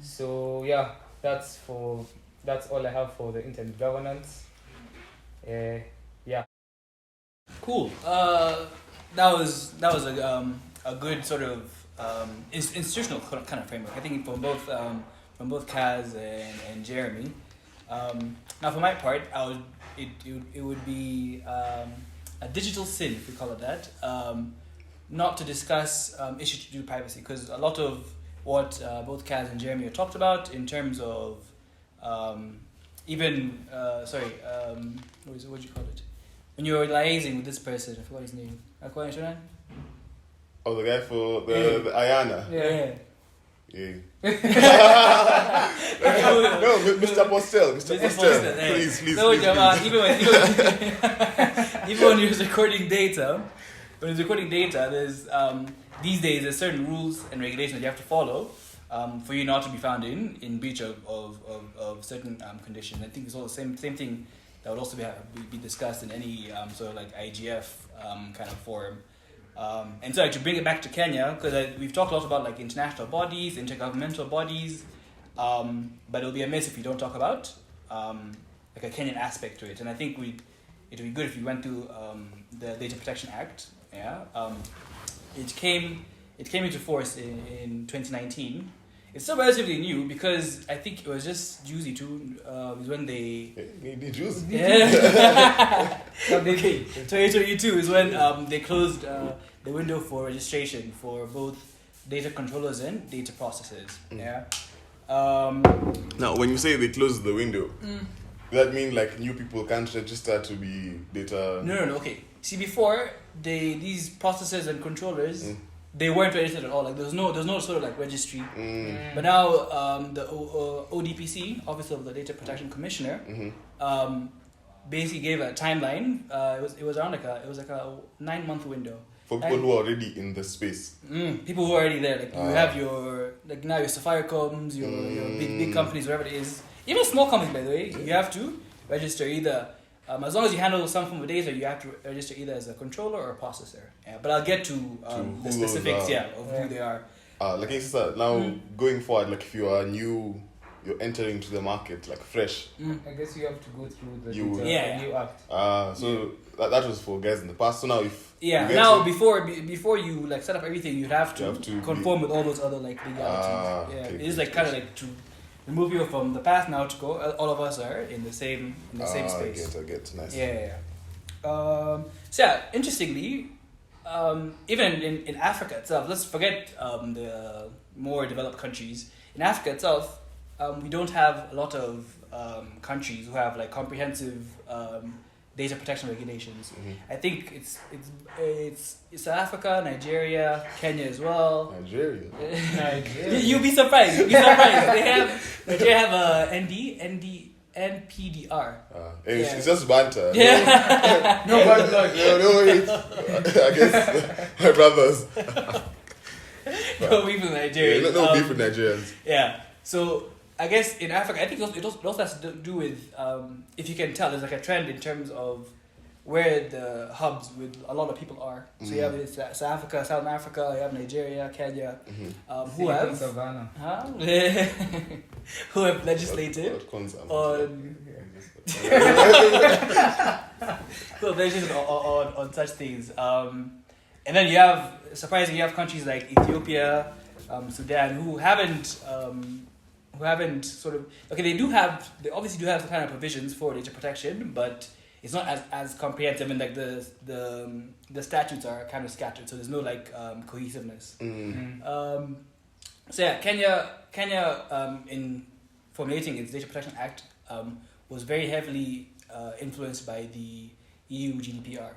B: So yeah, that's all I have for the internet governance. Yeah.
C: Cool. That was a good sort of institutional kind of framework. I think from both Kaz and Jeremy. Now, for my part, it would be a digital sin, if we call it that, not to discuss issues to do with privacy, because a lot of what both Kaz and Jeremy have talked about in terms of what do you call it? When you're liaising with this person, I forgot his name.
A: Oh, the guy for the Ayana.
C: Yeah.
A: Yeah. No, Mr. Postel. Please.
C: No, even when you're recording data, there's these days there's certain rules and regulations you have to follow for you not to be found in breach of certain conditions. I think it's all the same thing that would also be discussed in any sort of like IGF kind of forum. And so to bring it back to Kenya, because we've talked a lot about like international bodies, intergovernmental bodies, but it'll be amiss if we don't talk about like a Kenyan aspect to it. And I think it would be good if we went through the Data Protection Act. Yeah, it came into force in 2019. It's still relatively new because I think it was just Juicy too. Was when they.
A: Juicy.
C: Yeah. Okay. 2022 is when they closed the window for registration for both data controllers and data processors. Yeah.
A: Now, when you say they closed the window, does that mean like new people can't register to be data?
C: No. Okay. See, before these processors and controllers. They weren't registered at all. Like there's no sort of like registry. But now the ODPC, Office of the Data Protection Commissioner, basically gave a timeline. It was around like a 9-month window
A: for people who are already in the space.
C: People who are already there. Like you have your now your Safaricom's, your big companies, whatever it is. Even small companies, by the way, you have to register either. As long as you handle some form of data, you have to register either as a controller or a processor. Yeah, but I'll get to the specifics of who they are.
A: Like I said, now going forward, like if you are new, you're entering to the market like fresh.
B: I guess you have to go through the new act.
A: So that was for guys in the past. So now if
C: before you like set up everything, you have to conform with all those other like legalities.
A: Okay,
C: it is like kind of like to remove you from the path now to go. All of us are in the same space.
A: I get. Nice.
C: Yeah. So yeah, interestingly, even in Africa itself, let's forget the more developed countries. In Africa itself, we don't have a lot of countries who have like comprehensive data protection regulations. I think it's South Africa, Nigeria, Kenya as well.
A: Nigeria.
C: You'll be surprised. Nigeria have a NPDR.
A: It's just banter.
C: Yeah.
A: No bad luck. No, I guess my brothers.
C: No beef with Nigerians.
A: No beef with Nigerians.
C: Yeah. So I guess in Africa, I think it also has to do with, if you can tell, there's like a trend in terms of where the hubs with a lot of people are. So you have South Africa, South Africa, you have Nigeria, Kenya, who have
B: Savannah.
C: who have legislated on such things. And then you have, surprisingly, you have countries like Ethiopia, Sudan, who haven't sort of, they obviously do have some kind of provisions for data protection, but it's not as comprehensive, and like the statutes are kind of scattered, so there's no like cohesiveness. So yeah, Kenya in formulating its Data Protection Act was very heavily influenced by the EU GDPR,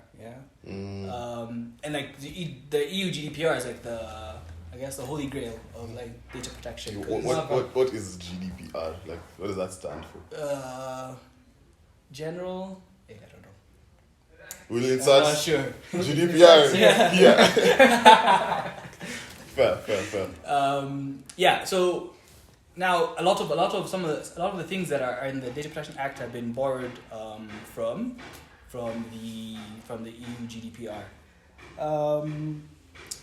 C: and like the EU GDPR is like the holy grail of like data protection.
A: What is GDPR? Like, what does that stand for?
C: General. I don't know.
A: Will it search
C: sure.
A: GDPR? Yeah. Fair.
C: So now a lot of the things that are in the Data Protection Act have been borrowed from the EU GDPR.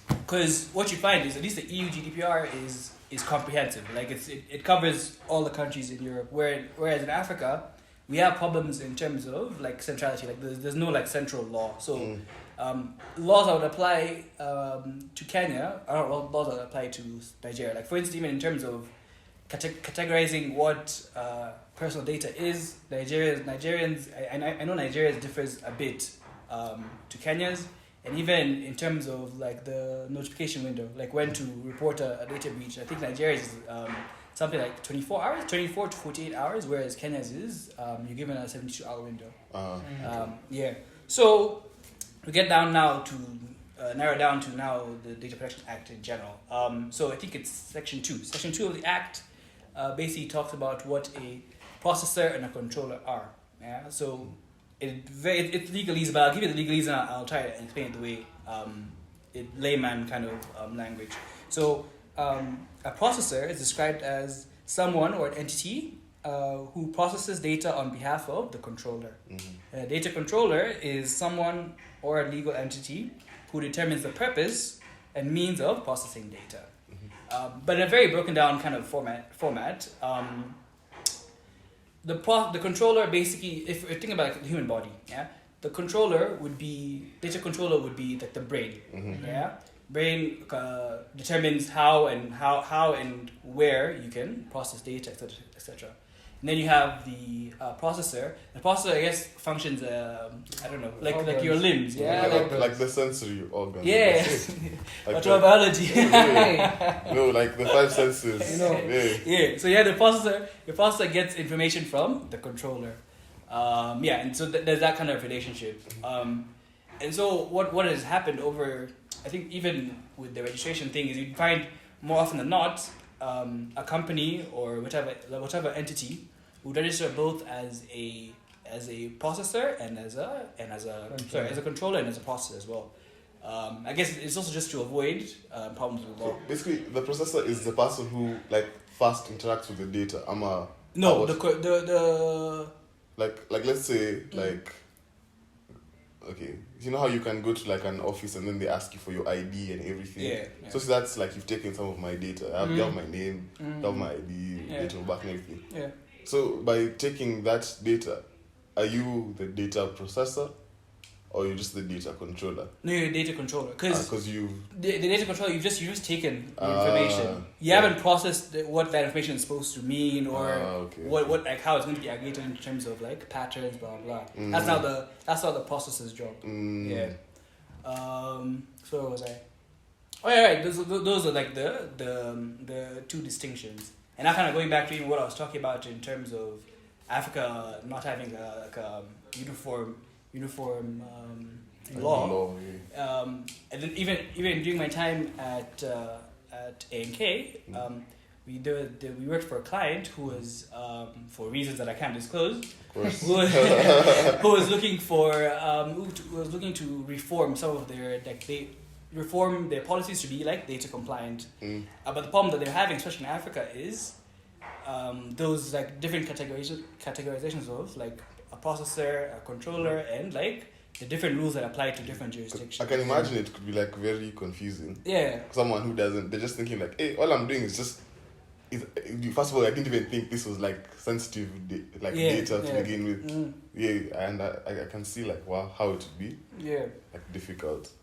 C: Because what you find is at least the EU GDPR is comprehensive. Like it covers all the countries in Europe. Whereas in Africa, we have problems in terms of like centrality. Like there's no like central law. So laws that would apply to Kenya are laws that would apply to Nigeria. Like for instance, even in terms of categorizing what personal data is, Nigerians. I know Nigeria's differs a bit to Kenya's. And even in terms of like the notification window, like when to report a data breach, I think Nigeria's is something like 24 to 48 hours, whereas Kenya's is you're given a 72-hour window. Yeah. So we get down now to narrow down to now the Data Protection Act in general. So I think it's Section 2. Section 2 of the Act basically talks about what a processor and a controller are. Yeah. So it's legalese, but I'll give you the legalese and I'll try to explain it the way layman kind of language. So a processor is described as someone or an entity who processes data on behalf of the controller. A data controller is someone or a legal entity who determines the purpose and means of processing data. But in a very broken down kind of format. The controller basically, if you're thinking about like the human body, yeah, data controller would be like the brain, yeah. Brain determines how and where you can process data, etc. And then you have the processor. The processor, I guess, functions I don't know, like your limbs, yeah,
A: like the sensory organs.
C: Yeah,
A: like
C: biology.
A: No, like the 5 senses.
B: You know.
C: Yeah. So the processor gets information from the controller. And so there's that kind of relationship. And so what has happened over, I think even with the registration thing, is you find more often than not a company or whatever entity would register both as a processor and as a controller and as a processor as well. I guess it's also just to avoid problems with law.
A: So basically, the processor is the person who like first interacts with the data. Like let's say like. Okay, you know how you can go to like an office and then they ask you for your ID and everything.
C: Yeah.
A: So that's like you've taken some of my data. You have my name, you have my ID, date of birth and everything.
C: Yeah.
A: So by taking that data, are you the data processor, or you're just the data controller?
C: No, you're a data controller because
A: the
C: data controller you've just taken the information. You haven't processed what that information is supposed to mean or what like how it's going to be aggregated in terms of like patterns, blah blah. That's not the processor's job. Yeah. So where was I? Oh yeah, right. Those are like the two distinctions. And now kind of going back to even what I was talking about in terms of Africa not having a uniform law. And then even during my time at A&K, we worked for a client who was for reasons that I can't disclose, who was looking to reform some of their reform their policies to be like data compliant. But the problem that they're having, especially in Africa, is those like different categorizations of like a processor, a controller, and like the different rules that apply to different jurisdictions. I
A: can imagine it could be like very confusing.
C: Yeah.
A: Someone who doesn't, they're just thinking like, hey, all I'm doing is just. First of all, I didn't even think this was like sensitive data to begin with. And I can see like wow how it would be. Yeah. Like difficult.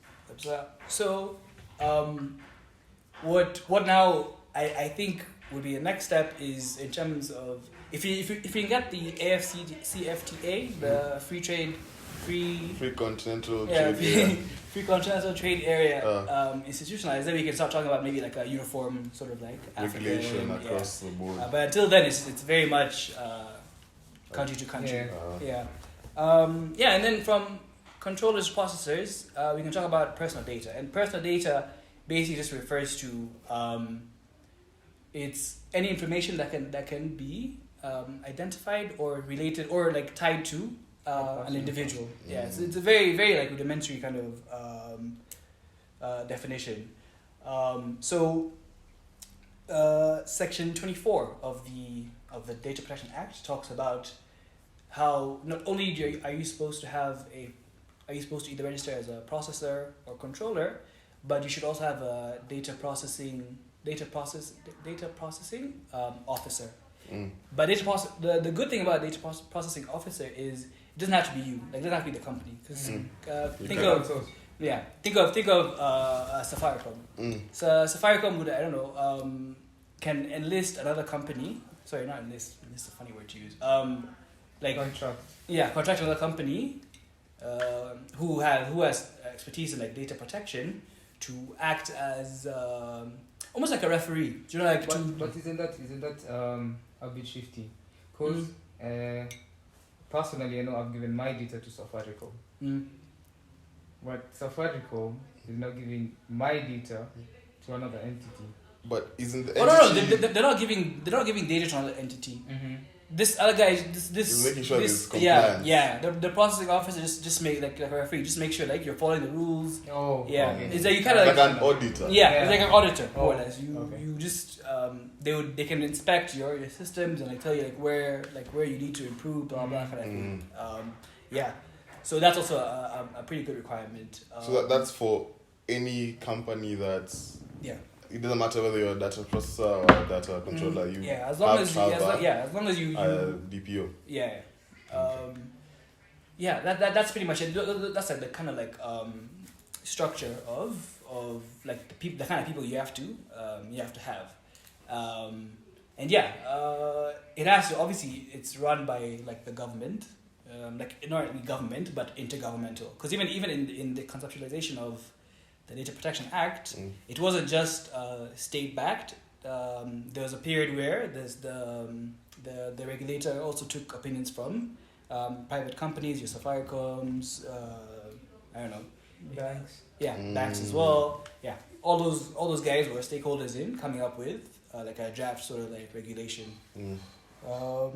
C: So, what now? I think would be the next step is in terms of if you can get the AFCFTA, the free continental trade area institutionalized, then we can start talking about maybe like a uniform sort of like
A: regulation across the board.
C: But until then, it's very much country to country. And then from controllers, processors, we can talk about personal data, and personal data basically just refers to it's any information that can be identified or related or like tied to an individual. It's a very very like rudimentary kind of definition. Section 24 of the Data Protection Act talks about how not only are you supposed to either register as a processor or controller, but you should also have a data processing officer. But the good thing about data processing officer is it doesn't have to be you. Like, it doesn't have to be the company. Because think of Safaricom. So Safaricom would, I don't know, can enlist another company. Sorry, not enlist. Enlist is a funny word to use.
B: Contract.
C: Yeah, contract another company who has expertise in like data protection to act as almost like a referee. Do you know, like?
B: But isn't that a bit shifty? Because personally, I know I've given my data to Safaricom. But Safaricom is now giving my data to another entity.
A: But isn't the
C: entity... they're not giving data to another entity. This other guy,
A: is making sure this compliant.
C: Yeah. The processing officer just make like a referee, just make sure like you're following the rules.
B: Oh,
C: yeah.
B: Okay.
C: It's like you kind of
A: like an auditor.
C: Yeah, it's like an auditor more or less.
B: Okay.
C: You just they can inspect your systems and like tell you like where you need to improve, blah blah kind of thing. Yeah. So that's also a pretty good requirement.
A: So that's for any company that's...
C: Yeah.
A: It doesn't matter whether you're a data processor or a data controller.
C: As long as you
A: DPO.
C: Yeah. That's pretty much it. That's like the kind of like structure of like the kind of people you have to have. It has to, obviously it's run by like the government, like not only government but intergovernmental. Because even in the conceptualization of the Data Protection Act, it wasn't just state backed. There was a period where the regulator also took opinions from private companies, your Safaricoms, I don't know,
B: banks.
C: Yeah, banks as well. Yeah, all those guys were stakeholders in coming up with like a draft sort of like regulation. So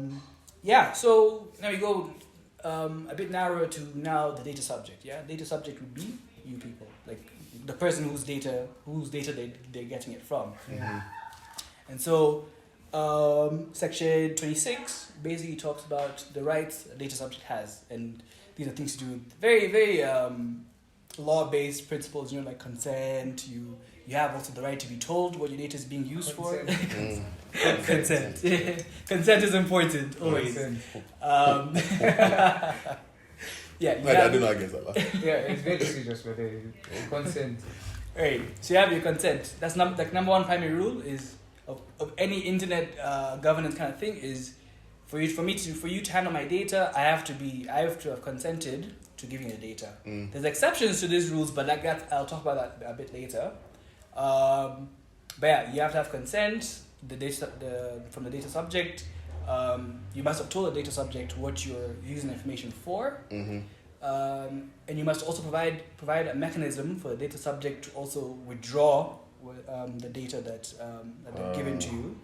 C: now we go a bit narrower to now the data subject. Yeah, data subject would be you people, like the person whose data they're getting it from. And so section 26 basically talks about the rights a data subject has, and these are things to do with very, very law-based principles, like consent. You have also the right to be told what your data is being used for. Consent. Consent is important, always.
A: I do not against that.
B: It's very serious with the consent.
C: Right. So you have your consent. That's number one primary rule is of any internet governance kind of thing is for you to handle my data, I have to have consented to giving the data. There's exceptions to these rules, but like that I'll talk about that a bit later. You have to have consent. From the data subject. You must have told the data subject what you're using the information for. And you must also provide a mechanism for the data subject to also withdraw the data that they've given to you.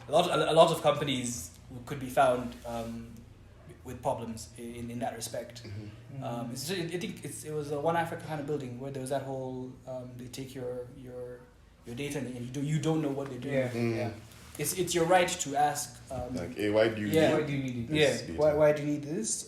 C: A lot of companies could be found with problems in that respect. I think it was a One Africa kind of building where there was that whole they take your data and you don't know what they're doing.
B: Yeah.
C: It's your right to ask.
A: Hey, why do you need this?
C: Data? Why do you need this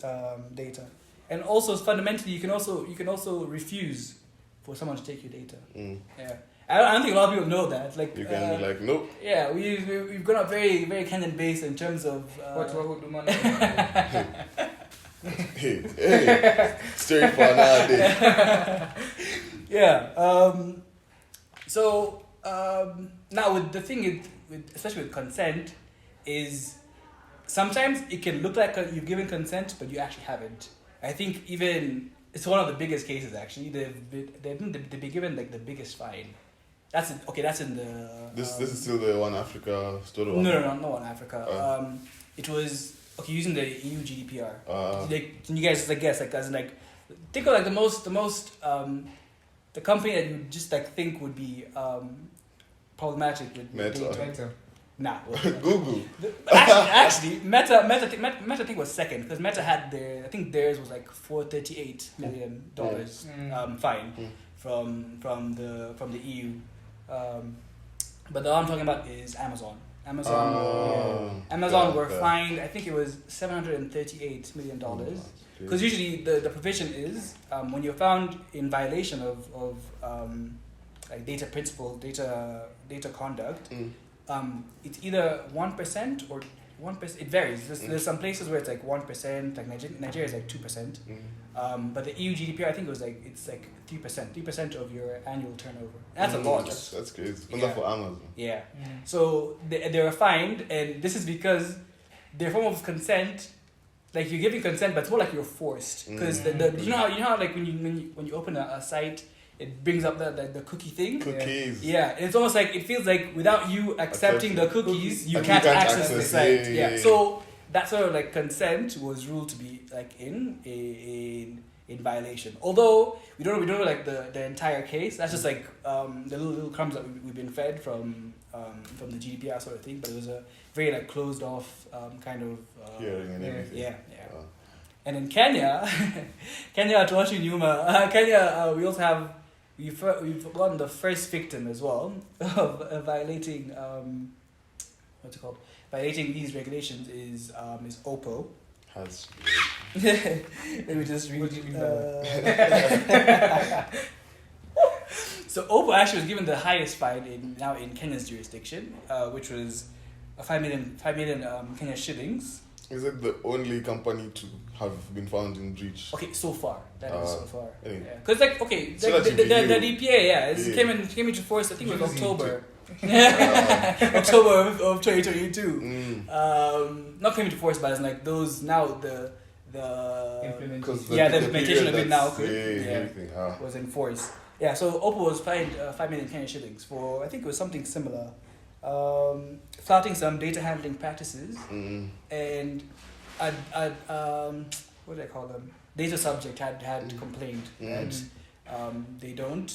C: data? And also fundamentally, you can also refuse for someone to take your data. Yeah, I don't think a lot of people know that. Like
A: you can be like, nope.
C: Yeah, we've gone up very, very Kenyan based in terms of.
B: What would man?
A: Hey, story for another day.
C: Yeah. Now with the thing especially with consent is sometimes it can look like you've given consent, but you actually haven't. I think even it's one of the biggest cases actually. They've been given like the biggest fine. That's in the.
A: This is still the One Africa story.
C: No, not One Africa. It was using the EU GDPR. Can you guys guess as in think of the most the company that you just think would be problematic with
B: Meta.
C: Nah.
A: Google.
C: Actually, Meta I think was second because Meta had theirs was like $438 million fine from the EU. But the one I'm talking about is Amazon.
A: Amazon
C: were fined, I think it was $738 million. Because usually the provision is when you're found in violation of like data principle, data conduct, it's either 1% or 1%. It varies. There's some places where it's like 1%, like Nigeria is like 2%. But the EU GDPR, I think it's like 3% of your annual turnover. That's a lot.
A: That's crazy. Yeah. For Amazon.
C: Yeah. So they were fined, and this is because their form of consent, like you're giving consent, but it's more like you're forced. Because you know how like when you open a site, it brings up the cookie thing.
A: Cookies.
C: Yeah, and it's almost like it feels like without you accepting the cookies, you can't access the site. Yeah. So that sort of like consent was ruled to be like in violation. Although we don't know like the entire case. That's just like the little crumbs that we've been fed from the GDPR sort of thing. But it was a very like closed off kind of
A: hearing and everything.
C: Yeah. And in Kenya, tuachi nyuma. Kenya, we also have we've gotten the first victim as well of violating what's it called? Violating these regulations is Oppo. Let me just read. So Oppo actually was given the highest fine in Kenya's jurisdiction, which was 5 million Kenya shillings.
A: Is it the only company to have been found in breach?
C: Okay, so far. That is so far.
A: Anyway.
C: Yeah. Because like okay, the DPA, came into force. I think it was October. October of 2022. Not came into force, but it's like those now the implementation of it now was in force. Yeah, so Oppo was fined 5 million Kenyan shillings for, I think it was something similar, flouting some data handling practices, and what do I call them? Data subject had complained that they don't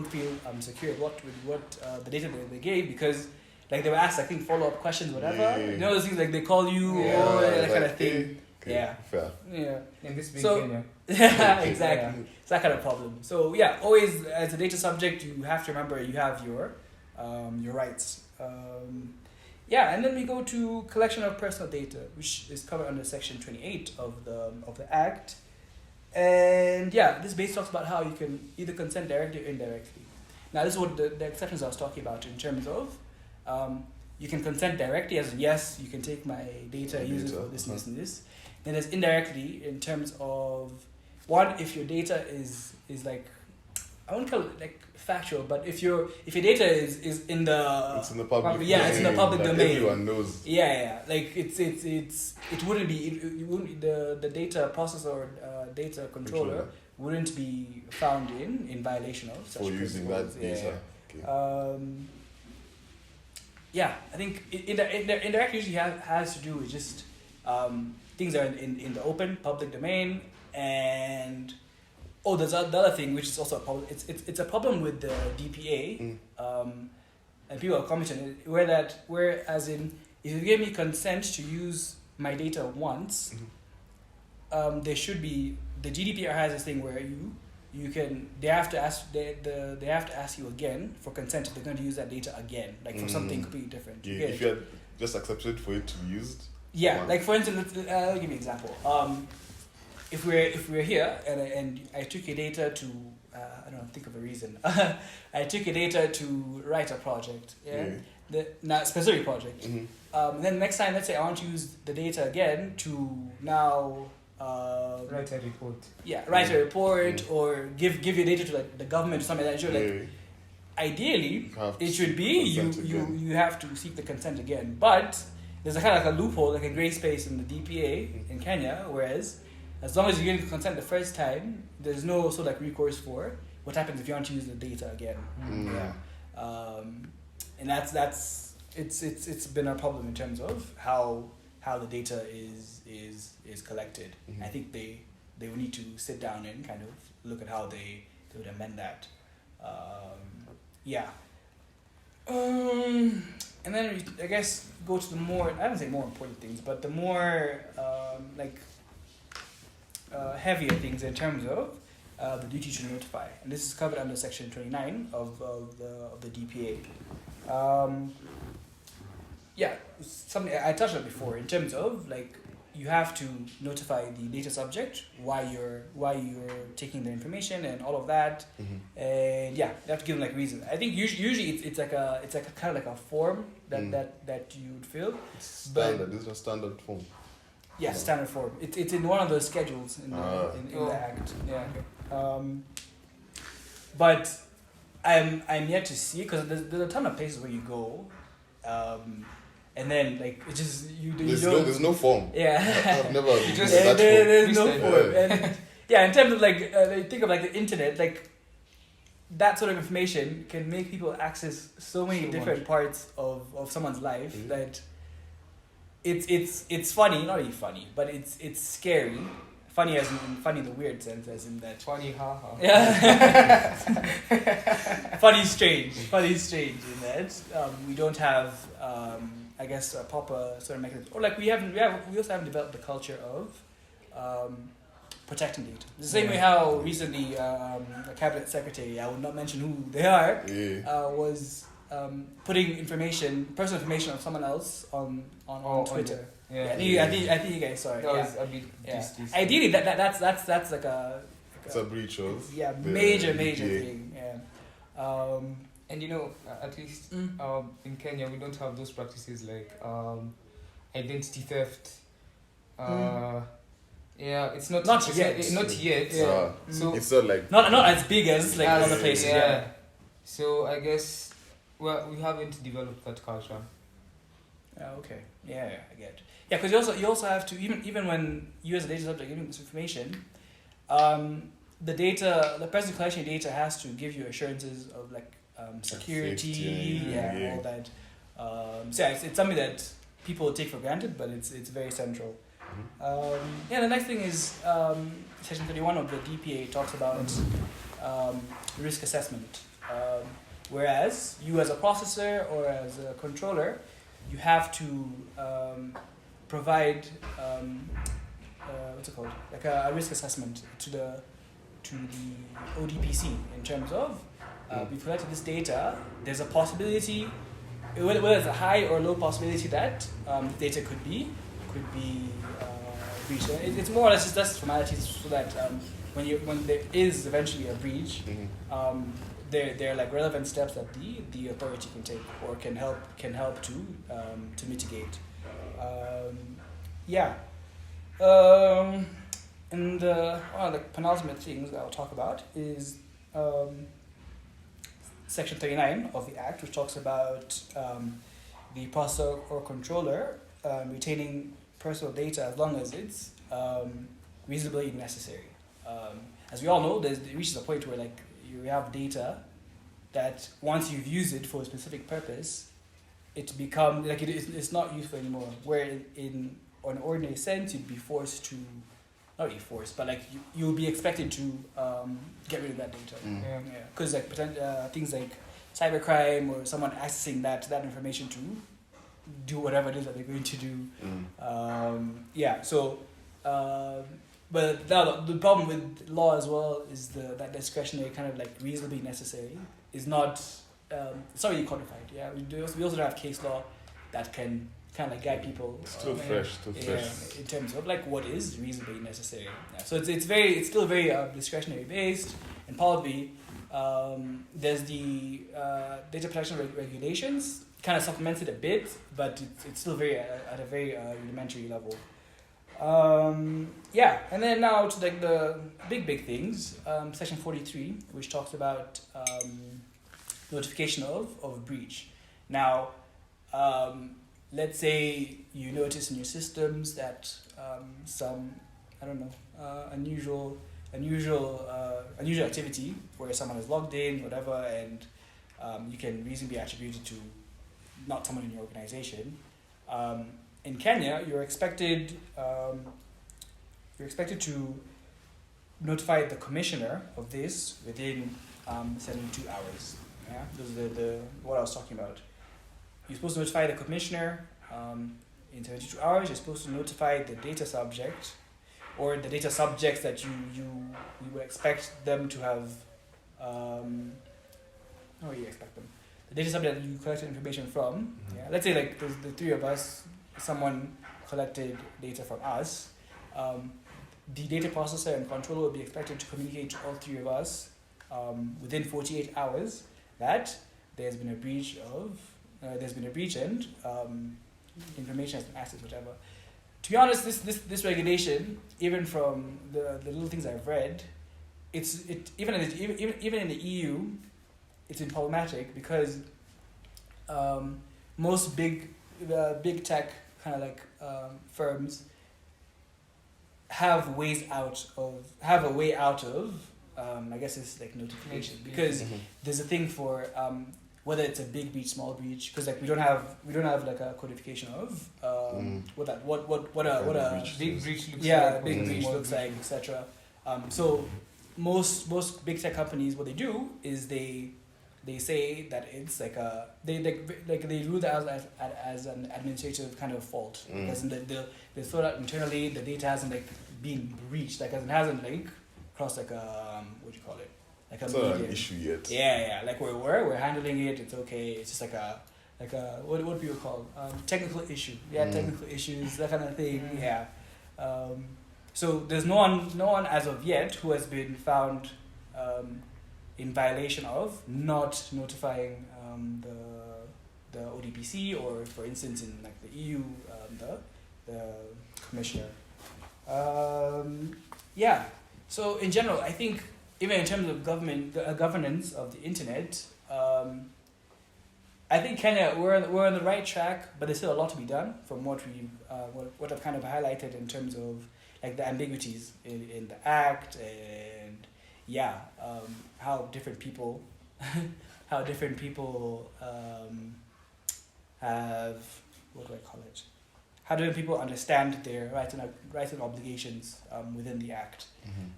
C: feel secure with what the data they gave, because like they were asked, I think, follow-up questions, whatever. You know those things like they call you or that kind of thing.
A: Okay. Fair.
C: Yeah.
B: And this being
C: Kenya.
B: Yeah,
C: exactly. Yeah. It's that kind of problem. So yeah, always as a data subject, you have to remember you have your rights. And then we go to collection of personal data, which is covered under Section 28 of the Act. And yeah, this base talks about how you can either consent directly or indirectly. Now, this is what the exceptions I was talking about in terms of you can consent directly, as in, yes, you can take my data, use it for this, this, and this. Then there's indirectly in terms of, one, if your data is like, I won't call it like factual, but if your data is in the,
A: it's in the public
C: it's in the public domain.
A: Everyone knows.
C: Yeah. Like it wouldn't be the data processor or data controller wouldn't be found in violation of such
A: for using that data.
C: I think indirect usually has to do with just things that are in the open public domain. And there's the other thing, which is also a problem. It's a problem with the DPA, and people are commenting where as in, if you give me consent to use my data once, there should be, the GDPR has this thing where they have to ask you again for consent if they're going to use that data again, like for something completely different.
A: Yeah, if you had just accepted for it to be used.
C: Yeah, like for instance, I'll give you an example. If we're here and I took your data to I don't know, think of a reason. I took your data to write a project. Specific project. Then next time, let's say I want to use the data again to now
B: write a report.
C: Write a report or give your data to like the government or something like that. Like ideally, it should be you have to seek the consent again. But there's a kind of like a loophole, like a gray space in the DPA in Kenya, whereas as long as you're getting consent the first time, there's no sort of like recourse for what happens if you want to use the data again. And it's been a problem in terms of how the data is collected. I think they would need to sit down and kind of look at how they would amend that. And then I guess go to the more, I don't say more important things, but the more heavier things in terms of the duty to notify. And this is covered under Section 29 of the DPA. Something I touched on before in terms of like you have to notify the data subject why you're taking the information and all of that, and you have to give them like reason. I think usually it's like a kind of like a form that you'd fill.
A: It's standard. It's a standard form.
C: Yeah, standard form. It's in one of the schedules in the Act.
B: Yeah.
C: But I'm yet to see, because there's a ton of places where you go, and then like it just
A: there's no form.
C: Yeah.
A: I've never
B: Just
A: that
C: there's no
B: form.
C: form. And in terms of like think of like the internet, like that sort of information can make people access so many different parts of someone's life that it's funny, not really funny, but it's scary. Funny as in funny in the weird sense, as in that.
B: Funny, haha.
C: Yeah. Funny strange in that we don't have I guess a proper sort of mechanism, or like we also haven't developed the culture of protecting data. The same way how recently a cabinet secretary, I will not mention who they are, was putting personal information of someone else on Twitter. I think you guys saw it.
B: That was a bit
C: Ideally, that's like a
A: it's a breach of
C: major thing. Yeah.
B: And at least in Kenya we don't have those practices like identity theft. It's not yet. Not yet.
C: Yeah.
B: So
A: it's not like
C: not as big as like other places. Yeah.
B: So I guess we haven't developed that culture.
C: Okay. Yeah, I get. Yeah, because you also have to even when you as a data subject giving this information, the person collecting data has to give you assurances of like security, all that. It's something that people take for granted, but it's very central. The next thing is Section 31 of the DPA talks about risk assessment. Whereas you as a processor or as a controller, you have to provide what's it called, like a risk assessment to the ODPC in terms of we've collected this data. There's a possibility, whether it's a high or low possibility that data could be breached. It's more or less just formalities so that when there is eventually a breach, there are like relevant steps that the authority can take or can help to mitigate. And one of the penultimate things I'll talk about is Section 39 of the Act, which talks about the processor or controller retaining personal data as long as it's reasonably necessary. As we all know, it reaches a point where like you have data that once you've used it for a specific purpose, it becomes like it's not useful anymore. Where in an ordinary sense, you'd be forced to, not really forced, but like you would be expected to get rid of that data. Because like things like cybercrime or someone accessing that information to do whatever it is that they're going to do. But the problem with law as well is that discretionary kind of like reasonably necessary is not it's not really codified. We also don't have case law that can kind of like guide people.
A: Still fresh.
C: In terms of like what is reasonably necessary. So it's still very discretionary based, and probably there's the data protection regulations kind of supplements it a bit, but it's still very at a very rudimentary level. And then now to like the big things, Section 43, which talks about notification of breach. Now, let's say you notice in your systems that some unusual activity where someone is logged in, whatever, and you can reasonably attribute it to not someone in your organization. In Kenya, you're expected to notify the commissioner of this within 72 hours. Yeah, this is what I was talking about. You're supposed to notify the commissioner in 72 hours. You're supposed to notify the data subject or the data subjects that you would expect them to have. How do you expect them? data subject that you collected information from. Yeah, let's say like there's the three of us, someone collected data from us. The data processor and controller will be expected to communicate to all three of us within 48 hours that there's been a breach and information has been accessed, whatever. To be honest, this regulation, even from the little things I've read, even in the EU, it's been problematic because most big tech kind of like firms have a way out of I guess it's like notification, because there's a thing for whether it's a big breach, small breach, because like we don't have like a codification of what a
B: big breach looks
C: like, big breach looks like, etc. So most big tech companies, what they do is they say that it's like they rule that as an administrative kind of fault, because they thought out internally the data hasn't like been breached, like it hasn't like crossed like a what do you call it, like a
A: median. It's not an issue yet.
C: Yeah, like we're handling it. It's okay. It's just like a what people call technical issue. Yeah, technical issues, that kind of thing. Yeah. So there's no one as of yet who has been found in violation of not notifying the ODPC, or for instance in like the EU the commissioner. Yeah. So in general, I think even in terms of governance of the internet, I think Kenya we're on the right track, but there's still a lot to be done from what I've kind of highlighted in terms of like the ambiguities in the act, and how different people have, what do I call it? How do people understand their rights and obligations within the act?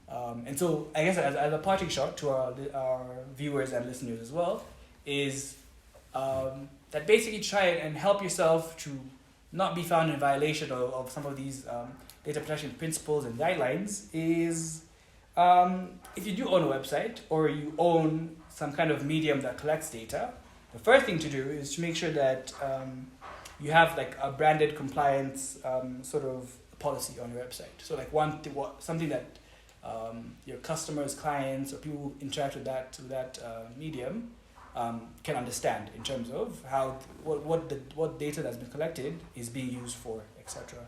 C: And so I guess as a parting shot to our viewers and listeners as well is that basically try and help yourself to not be found in violation of some of these data protection principles and guidelines is if you do own a website or you own some kind of medium that collects data, the first thing to do is to make sure that you have like a branded compliance sort of policy on your website. So like something that your customers, clients, or people who interact with that medium can understand in terms of how what data that's been collected is being used for, etc.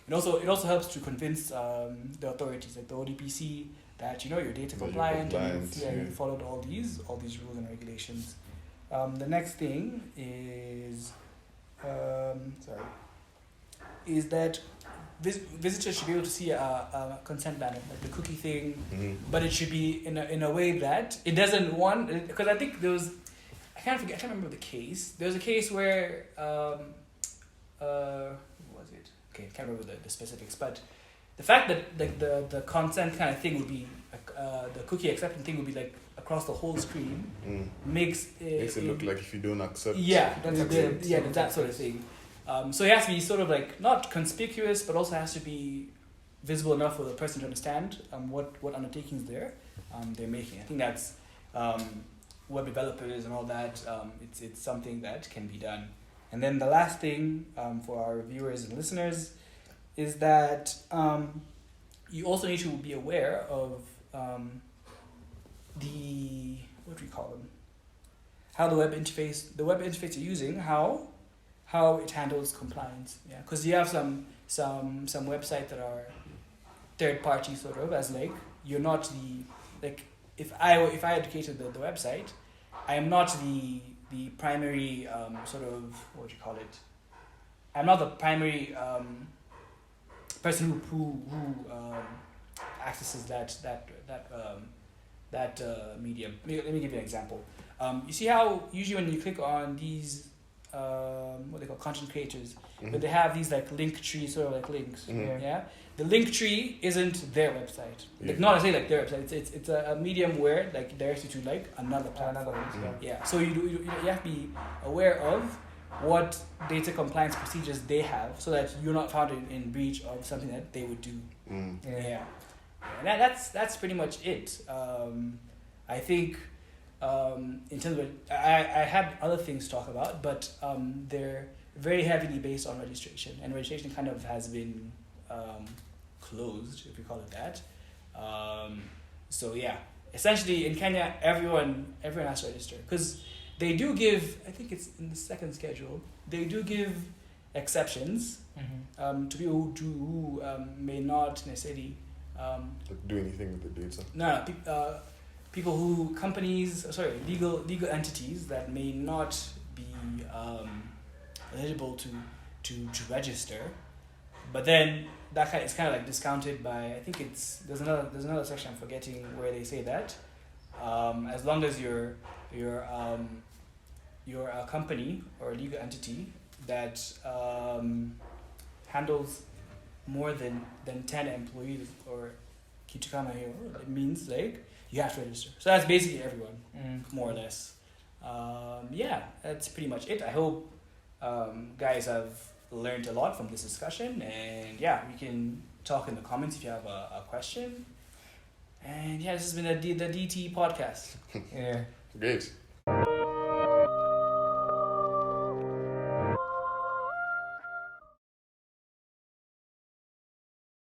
C: It also helps to convince the authorities like the ODPC that you're data compliant and you followed all these rules and regulations. The next thing is that visitors should be able to see a consent banner, like the cookie thing, but it should be in a way that it doesn't want, because I think I can't remember the case. There was a case where what was it? Okay, I can't remember the specifics, but the fact that like the consent kind of thing would be the cookie acceptance thing would be like across the whole screen, makes it look
A: like if you don't accept.
C: That sort of thing. So it has to be sort of like not conspicuous, but also has to be visible enough for the person to understand what undertakings they're making. I think that's web developers and all that. It's something that can be done. And then the last thing for our viewers and listeners is that you also need to be aware of what do we call them? How the web interface you're using, how it handles compliance. Yeah, because you have some websites that are third party sort of, as like you're not if I educated the website, I am not the primary sort of, what do you call it? I'm not the primary person who accesses that medium. Let me give you an example. You see how usually when you click on these what they call content creators, but they have these like link tree sort of like links. Yeah, the link tree isn't their website. Like not to say like their website. It's a medium where like directs you to like another platform. Yeah. So you have to be aware of what data compliance procedures they have, so that you're not found in breach of something that they would do. Yeah. And that's pretty much it. I think in terms of, I had other things to talk about, but they're very heavily based on registration, and registration kind of has been closed, if we call it that. So yeah, essentially in Kenya, everyone has to register, because they do give, I think it's in the second schedule, they do give exceptions to people who may not necessarily
A: do anything with the data.
C: People who legal entities that may not be eligible to register, but then that it's kind of like discounted by, I think there's another section I'm forgetting where they say that as long as you're a company or a legal entity that handles more than 10 employees or kitu here, it means like you have to register. So that's basically everyone, more or less. Yeah, that's pretty much it. I hope guys have learned a lot from this discussion, and yeah, we can talk in the comments if you have a question. And yeah, this has been the DT podcast.
B: Yeah.
A: Great.